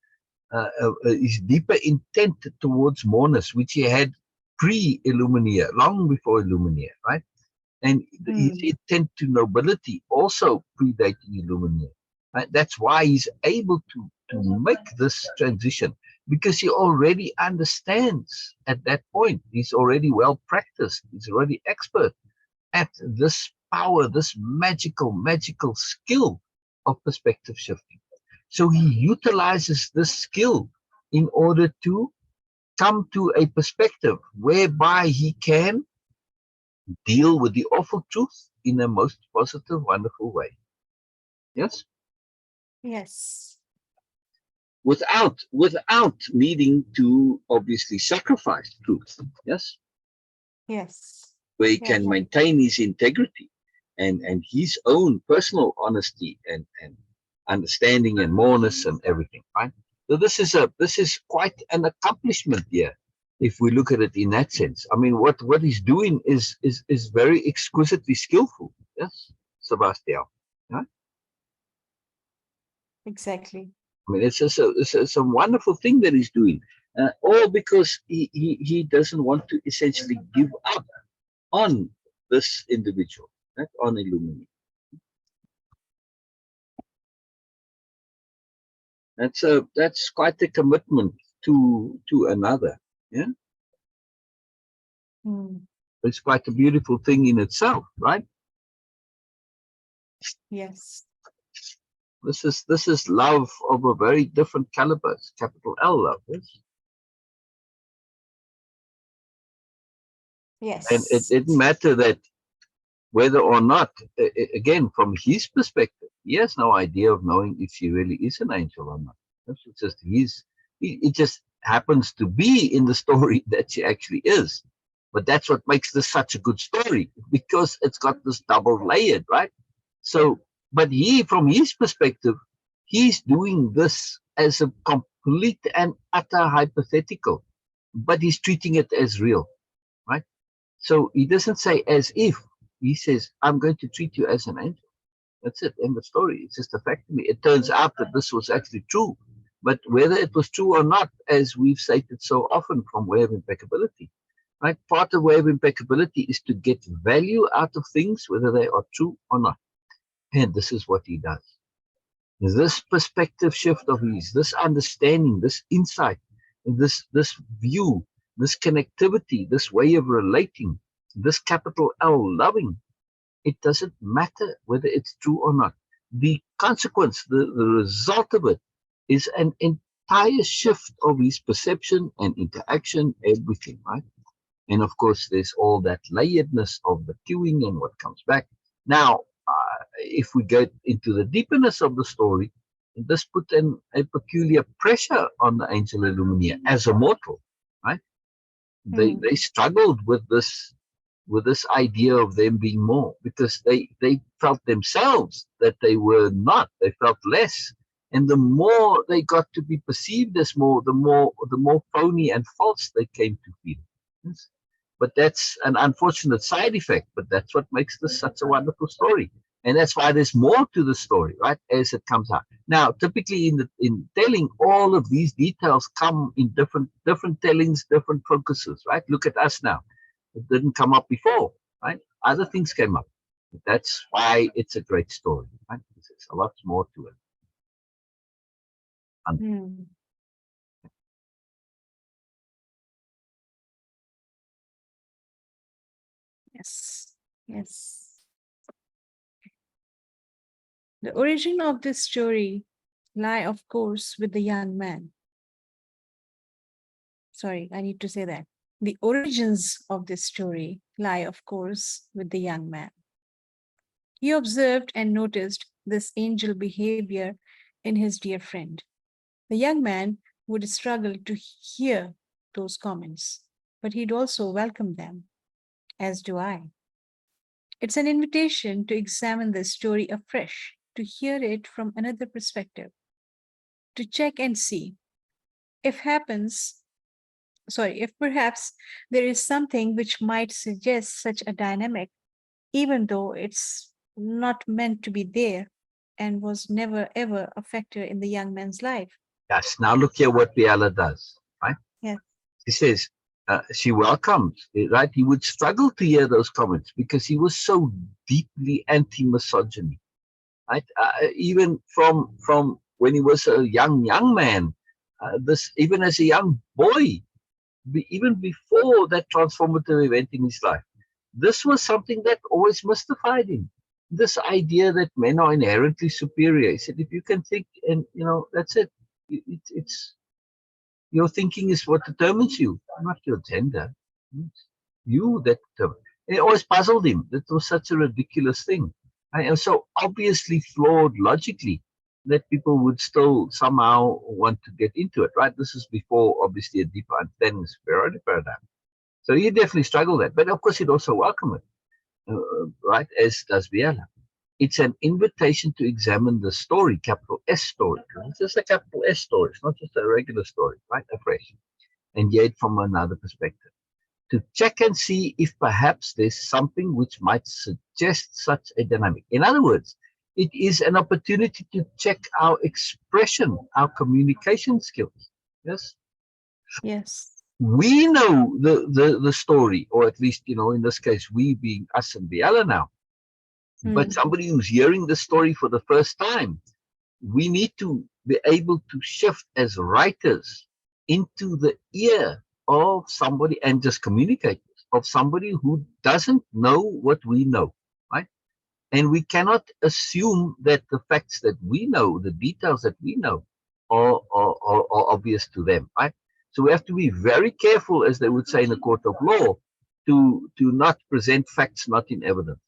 deeper intent towards Moreness, which he had pre-Illumina, long before Illumina, right? And his Hmm. intent to nobility also predating Illumina. Right? That's why he's able to make this transition, because he already understands at that point. He's already well practiced. He's already expert at this power, this magical skill of perspective shifting. So he utilizes this skill in order to come to a perspective whereby he can deal with the awful truth in a most positive, wonderful way. Yes? Yes. Without needing to obviously sacrifice truth. Yes? Yes. Where he Yes. can maintain his integrity and his own personal honesty and understanding and moreness and everything, right? So this is quite an accomplishment here, if we look at it in that sense. I mean, what he's doing is very exquisitely skillful. Yes, Sebastian. Yeah? Exactly. I mean, it's a wonderful thing that he's doing, all because he doesn't want to essentially give up on this individual, right? On Illumini. That's quite a commitment to another. Yeah, Hmm. it's quite a beautiful thing in itself, right? Yes. This is love of a very different caliber. It's capital L love, yes? And it Yes. didn't matter that whether or not, again, from his perspective, he has no idea of knowing if she really is an angel or not. It's just it just happens to be in the story that she actually is. But that's what makes this such a good story, because it's got this double layered, right? So, but from his perspective, he's doing this as a complete and utter hypothetical, but he's treating it as real, right? So he doesn't say as if. He says, I'm going to treat you as an angel. That's it, end of story. It's just a fact to me. It turns out that this was actually true. But whether it was true or not, as we've stated so often from Way of Impeccability, right? Part of Way of Impeccability is to get value out of things, whether they are true or not. And this is what he does. This perspective shift of his, this understanding, this insight, this view, this connectivity, this way of relating, this capital L loving, it doesn't matter whether it's true or not. The consequence, the result of it is an entire shift of his perception and interaction, everything, right? And of course, there's all that layeredness of the queuing and what comes back. Now, if we get into the deepness of the story, this put a peculiar pressure on the angel Illumina as a mortal, right? They struggled with this idea of them being more, because they felt themselves that they were not, they felt less. And the more they got to be perceived as more, the more phony and false they came to feel. Yes. But that's an unfortunate side effect, but that's what makes this such a wonderful story. And that's why there's more to the story, right, as it comes out. Now, typically in telling, all of these details come in different tellings, different focuses, right? Look at us now. It didn't come up before, right? Other things came up. That's why it's a great story, right? There's a lot more to it. Yes, yes. The origin of this story lie, of course, with the young man. Sorry, I need to say that. The origins of this story lie, of course, with the young man. He observed and noticed this angel behavior in his dear friend. The young man would struggle to hear those comments, but he'd also welcome them, as do I. It's an invitation to examine the story afresh, to hear it from another perspective, to check and see if if perhaps there is something which might suggest such a dynamic, even though it's not meant to be there and was never ever a factor in the young man's life. Yes, now look here what Biella does, right? Yes. He says, she welcomes, right? He would struggle to hear those comments because he was so deeply anti-misogyny, right? Even from when he was a young man, this even as a young boy, even before that transformative event in his life, this was something that always mystified him. This idea that men are inherently superior. He said, if you can think, and that's it. It's your thinking is what determines you, not your gender. It's you that determines. It always puzzled him. That was such a ridiculous thing. And so obviously flawed logically that people would still somehow want to get into it, right? This is before, obviously, a deeper understanding of superiority paradigm. So he definitely struggled with that. But of course, he'd also welcome it, right, as does Biella. It's an invitation to examine the story, capital S story. It's just a capital S story. It's not just a regular story, right? Afresh. And yet from another perspective. To check and see if perhaps there's something which might suggest such a dynamic. In other words, it is an opportunity to check our expression, our communication skills. Yes? Yes. We know the story, or at least, in this case, we being us and Biella now. But somebody who's hearing the story for the first time, we need to be able to shift as writers into the ear of somebody and just communicate of somebody who doesn't know what we know, right? And we cannot assume that the facts that we know, the details that we know, are obvious to them, right? So we have to be very careful, as they would say in a court of law, to not present facts not in evidence.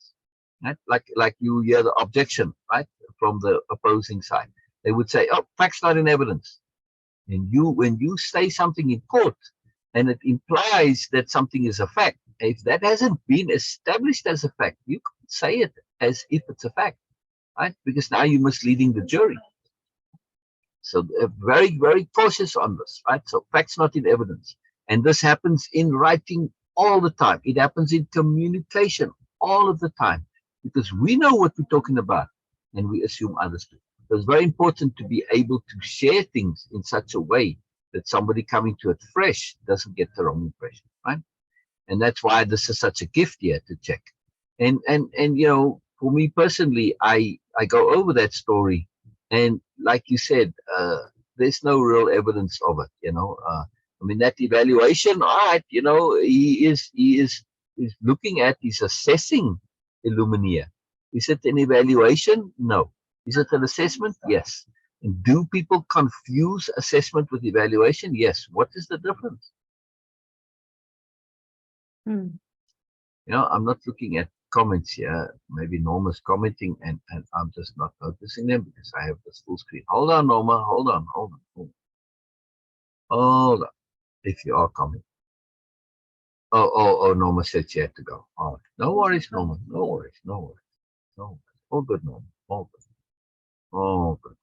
Right? Like you hear the objection, right, from the opposing side. They would say, "Oh, facts not in evidence." And when you say something in court, and it implies that something is a fact, if that hasn't been established as a fact, you can't say it as if it's a fact, right? Because now you're misleading the jury. So very, very cautious on this, right? So facts not in evidence, and this happens in writing all the time. It happens in communication all of the time because we know what we're talking about and we assume others do. So it's very important to be able to share things in such a way that somebody coming to it fresh doesn't get the wrong impression, right? And that's why this is such a gift here to check. And you know, for me personally, I go over that story, and like you said, there's no real evidence of it. You know, I mean that evaluation, all right. You know, he's looking at, he's assessing Illumina. Is it an evaluation? No. Is it an assessment? Yes. And do people confuse assessment with evaluation? Yes. What is the difference? Hmm. You know, I'm not looking at comments here. Maybe Norma's commenting and I'm just not noticing them because I have this full screen. Hold on, Norma. Hold on. Hold on. If you are commenting. Oh, Norma said she had to go. All right. No worries, Norma. No worries. All good, Norma. All good. All good.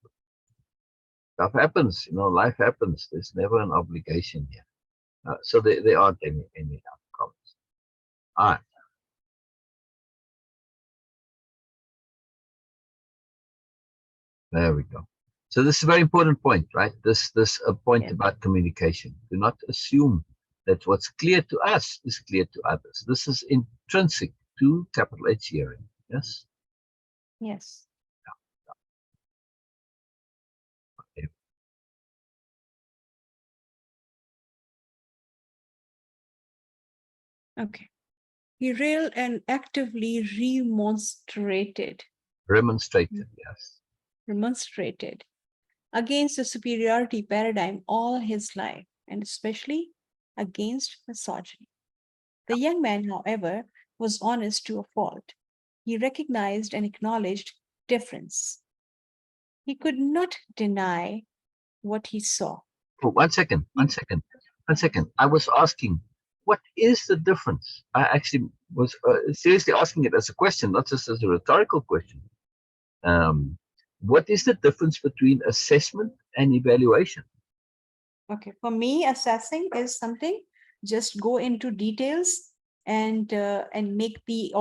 Stuff happens. You know, life happens. There's never an obligation here. So there aren't any comments. All right. There we go. So this is a very important point, right? This point about communication. Do not assume that what's clear to us is clear to others. This is intrinsic to capital H hearing. Yes. Yes. Okay. Okay. He railed and actively Remonstrated. Yes. Remonstrated against the superiority paradigm all his life, and especially against misogyny. The young man, however, was honest to a fault. He recognized and acknowledged difference. He could not deny what he saw. Oh, one second. I was asking, what is the difference? I actually was seriously asking it as a question, not just as a rhetorical question. What is the difference between assessment and evaluation? Okay, for me, assessing is something, just go into details and make the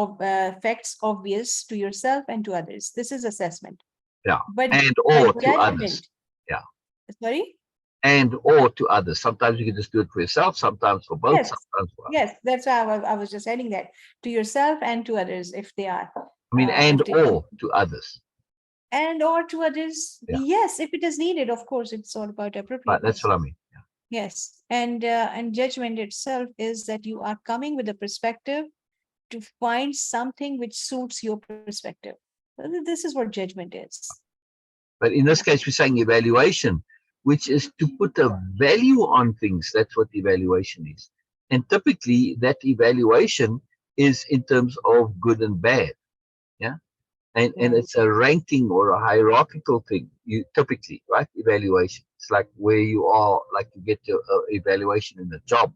facts obvious to yourself and to others. This is assessment. Yeah, But and or to judgment, others. Yeah. Sorry? And or to others. Sometimes you can just do it for yourself, sometimes for both, Yes. sometimes for others. Yes, that's why I was just adding that to yourself and to others if they are. I mean, and or to others. And or to others. Yeah. Yes, if it is needed, of course, it's all about appropriateness. Right, that's what I mean. Yeah. Yes, and judgment itself is that you are coming with a perspective to find something which suits your perspective. This is what judgment is. But in this case, we're saying evaluation, which is to put a value on things. That's what evaluation is. And typically, that evaluation is in terms of good and bad. Yeah. And it's a ranking or a hierarchical thing. You typically, right? Evaluation. It's like where you are, like you get your evaluation in the job.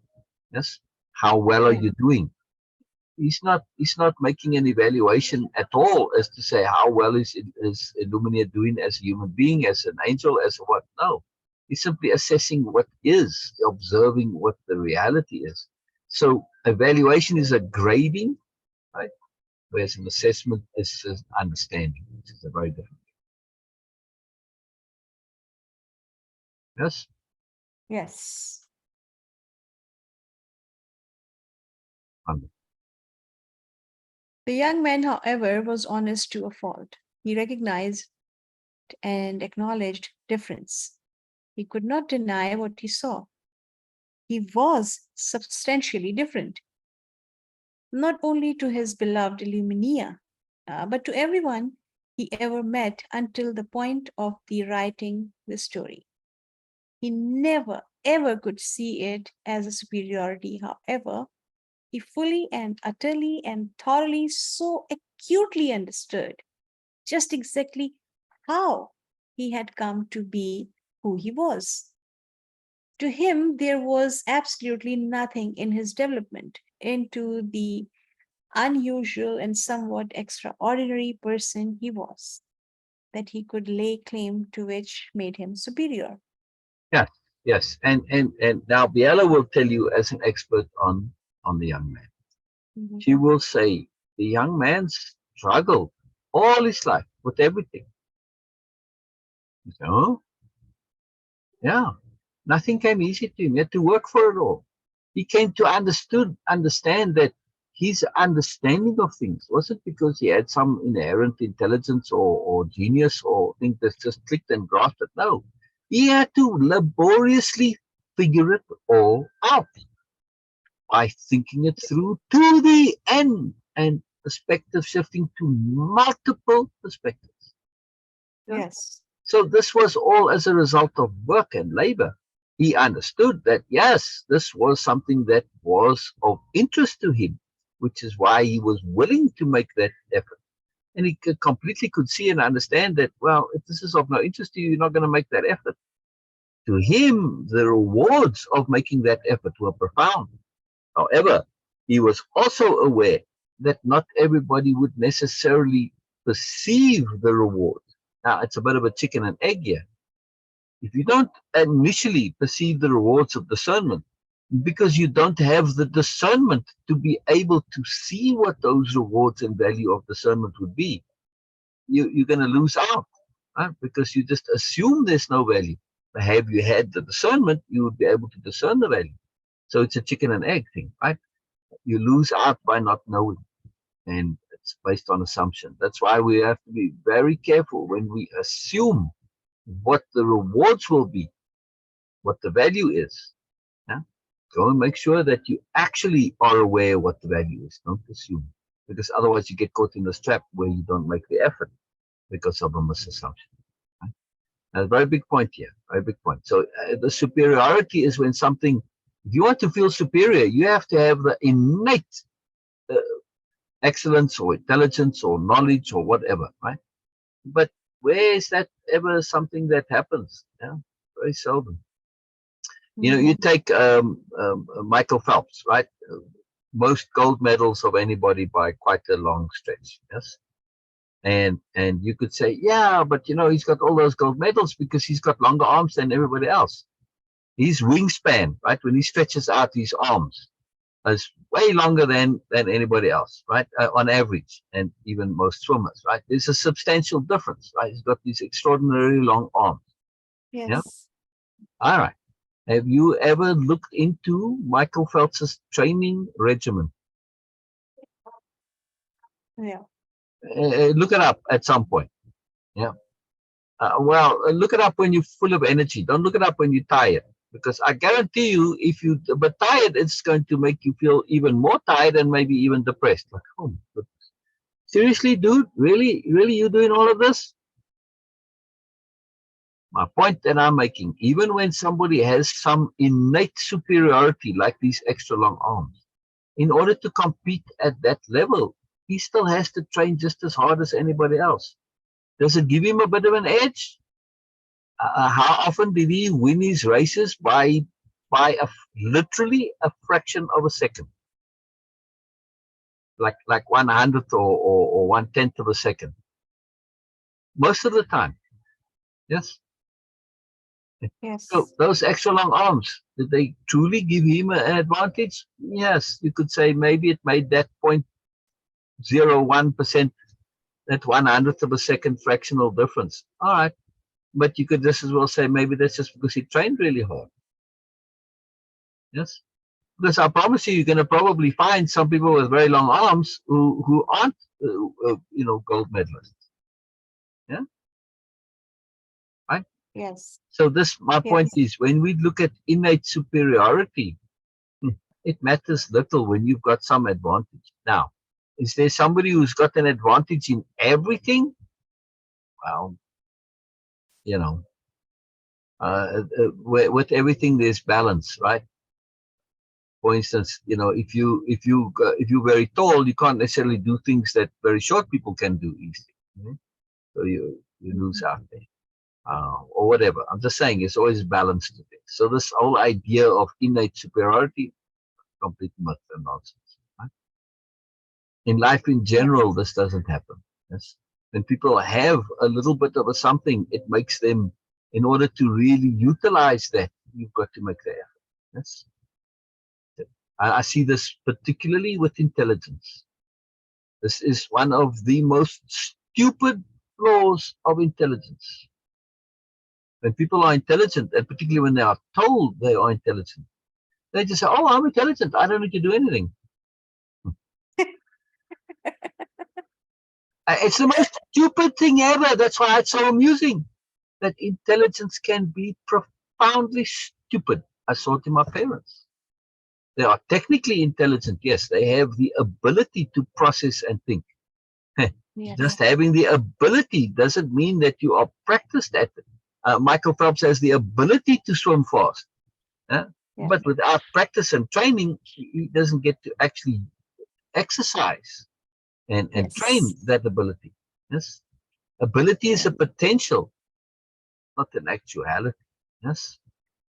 Yes. How well are you doing? He's not making an evaluation at all as to say how well is Illumina doing as a human being, as an angel, as a what. No, he's simply assessing what is, observing what the reality is. So evaluation is a grading, right? Whereas an assessment is an understanding, which is a very different. Yes. Yes. The young man, however, was honest to a fault. He recognized and acknowledged difference. He could not deny what he saw. He was substantially different, not only to his beloved Illumina, but to everyone he ever met until the point of the writing the story. He never, ever could see it as a superiority. However, he fully and utterly and thoroughly so acutely understood just exactly how he had come to be who he was. To him, there was absolutely nothing in his development into the unusual and somewhat extraordinary person he was that he could lay claim to, which made him superior. Yes. And now Biella will tell you as an expert on the young man. Mm-hmm. She will say the young man struggled all his life with everything. So, yeah, nothing came easy to him. He had to work for it all. He came to understand that his understanding of things wasn't because he had some inherent intelligence or genius or thing that just clicked and grasped it. No, he had to laboriously figure it all out by thinking it through to the end and perspective shifting to multiple perspectives. Yeah? Yes. So this was all as a result of work and labor. He understood that, yes, this was something that was of interest to him, which is why he was willing to make that effort. And he completely could see and understand that, well, if this is of no interest to you, you're not going to make that effort. To him, the rewards of making that effort were profound. However, he was also aware that not everybody would necessarily perceive the reward. Now, it's a bit of a chicken and egg here. If you don't initially perceive the rewards of discernment, because you don't have the discernment to be able to see what those rewards and value of discernment would be, you're going to lose out, right? Because you just assume there's no value. But have you had the discernment, you would be able to discern the value. So it's a chicken and egg thing, right? You lose out by not knowing, and it's based on assumption. That's why we have to be very careful when we assume what the rewards will be, what the value is. Yeah? Go and make sure that you actually are aware what the value is. Don't assume, because otherwise you get caught in this trap where you don't make the effort because of a misassumption. Right? That's a very big point here. Very big point. So the superiority is when something. If you want to feel superior, you have to have the innate uh, excellence or intelligence or knowledge or whatever, right? But where is that ever something that happens? Yeah, very seldom. You know, you take Michael Phelps, right? Most gold medals of anybody by quite a long stretch, yes. And you could say, yeah, but you know, he's got all those gold medals because he's got longer arms than everybody else. His wingspan, right, when he stretches out his arms, is way longer than anybody else, right? On average, and even most swimmers, right? There's a substantial difference, right? He's got these extraordinarily long arms. Yeah. Yes. All right. Have you ever looked into Michael Phelps's training regimen? Yeah. Look it up at some point. Yeah. Well, look it up when you're full of energy. Don't look it up when you're tired, because I guarantee you, if you're tired, it's going to make you feel even more tired and maybe even depressed. Like, oh, seriously, dude, really, you doing all of this? My point that I'm making, even when somebody has some innate superiority, like these extra long arms, in order to compete at that level, he still has to train just as hard as anybody else. Does it give him a bit of an edge? How often did he win his races by literally a fraction of a second, like 1/100th or 1/10th of a second? Most of the time, yes. So Yes. those extra long arms, did they truly give him an advantage? Yes, you could say maybe it made that 0.01%, that 1/100th of a second fractional difference. All right, but you could just as well say maybe that's just because he trained really hard. Yes. Because I promise you, you're going to probably find some people with very long arms who aren't, gold medalists. Yeah, right. Yes. So my point Yes. is, when we look at innate superiority, it matters little when you've got some advantage. Now, is there somebody who's got an advantage in everything? Well, you know, with everything there's balance, right? For instance, you know, if you're very tall, you can't necessarily do things that very short people can do easily. So you lose out there, or whatever. I'm just saying it's always balanced to things. So this whole idea of innate superiority, complete myth and nonsense. Right? In life in Yes. general, this doesn't happen. Yes. When people have a little bit of a something, it makes them, in order to really utilize that, you've got to make the effort. Yes. I see this particularly with intelligence. This is one of the most stupid flaws of intelligence. When people are intelligent, and particularly when they are told they are intelligent, they just say, oh, I'm intelligent, I don't need to do anything. It's the most stupid thing ever. That's why it's so amusing that intelligence can be profoundly stupid. I saw it in my parents. They are technically intelligent, yes. They have the ability to process and think. Yes. Just having the ability doesn't mean that you are practiced at it. Michael Phelps has the ability to swim fast. But without practice and training, he doesn't get to actually exercise and train that ability. Yes, ability is a potential, not an actuality. Yes,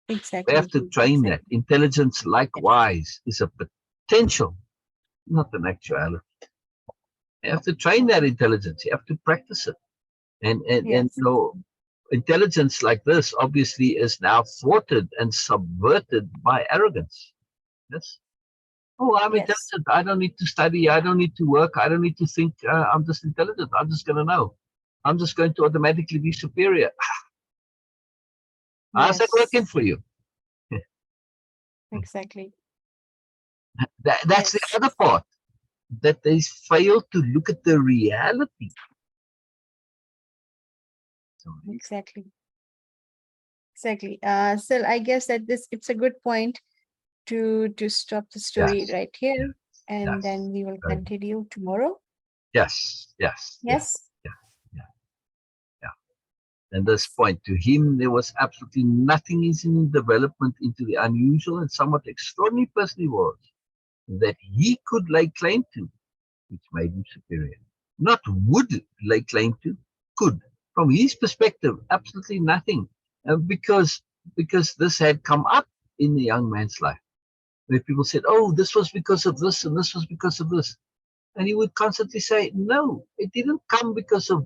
Exactly. we have to train that. Intelligence, likewise, is a potential, not an actuality. You have to train that intelligence. You have to practice it, and so intelligence like this obviously is now thwarted and subverted by arrogance. Yes. Oh, I'm intelligent. I don't need to study. I don't need to work. I don't need to think. I'm just intelligent. I'm just going to know. I'm just going to automatically be superior. How's that working for you? Exactly. That's the other part, that they fail to look at the reality. Exactly. Exactly. So I guess that it's a good point to stop the story right here, and then we will continue tomorrow. Yes. Yes. And this point, to him, there was absolutely nothing in development into the unusual and somewhat extraordinary person he was that he could lay claim to, which made him superior. Not would lay claim to, could. From his perspective, absolutely nothing. Because this had come up in the young man's life, where people said, oh, this was because of this and this was because of this. And he would constantly say, no, it didn't come because of,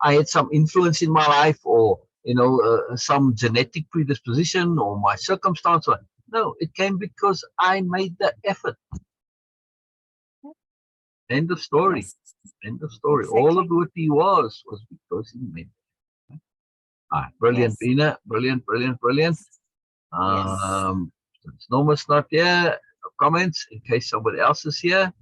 I had some influence in my life, or, some genetic predisposition or my circumstance. No, it came because I made the effort. End of story. End of story. Exactly. All of what he was because he made it. Brilliant, Beena. Brilliant. Since Norma's not here, comments in case somebody else is here.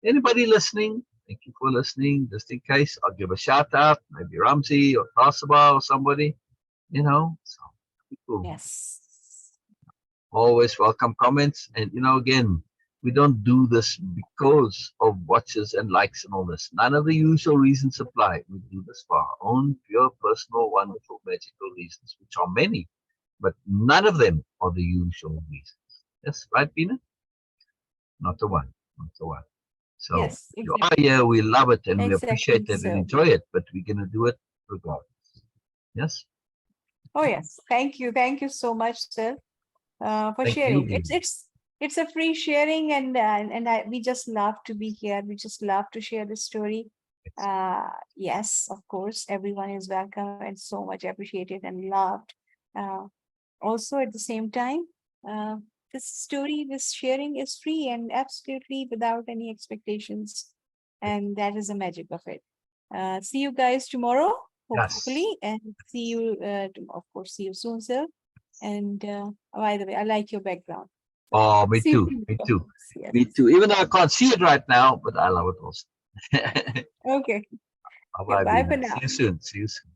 Anybody listening, thank you for listening. Just in case, I'll give a shout out, maybe Ramsey or Tasaba or somebody, So people always welcome comments. And, again, we don't do this because of watches and likes and all this. None of the usual reasons apply. We do this for our own pure, personal, wonderful, magical reasons, which are many, but none of them are the usual reasons. Yes, right, Beena? Not the one. So exactly. you are here, we love it and we appreciate it and enjoy it, but we're going to do it regardless. Yes? Oh, yes. Thank you. Thank you so much, Syl, for sharing. It's a free sharing, and we just love to be here. We just love to share the story. Yes, of course, everyone is welcome and so much appreciated and loved. Also, at the same time, this story, this sharing is free and absolutely without any expectations. And that is the magic of it. See you guys tomorrow, hopefully, and see you, of course, see you soon, Syl. And by the way, I like your background. Oh, me too. Me too. Yes. Me too. Even though I can't see it right now, but I love it also. Okay. Bye-bye. Bye for now. See you soon.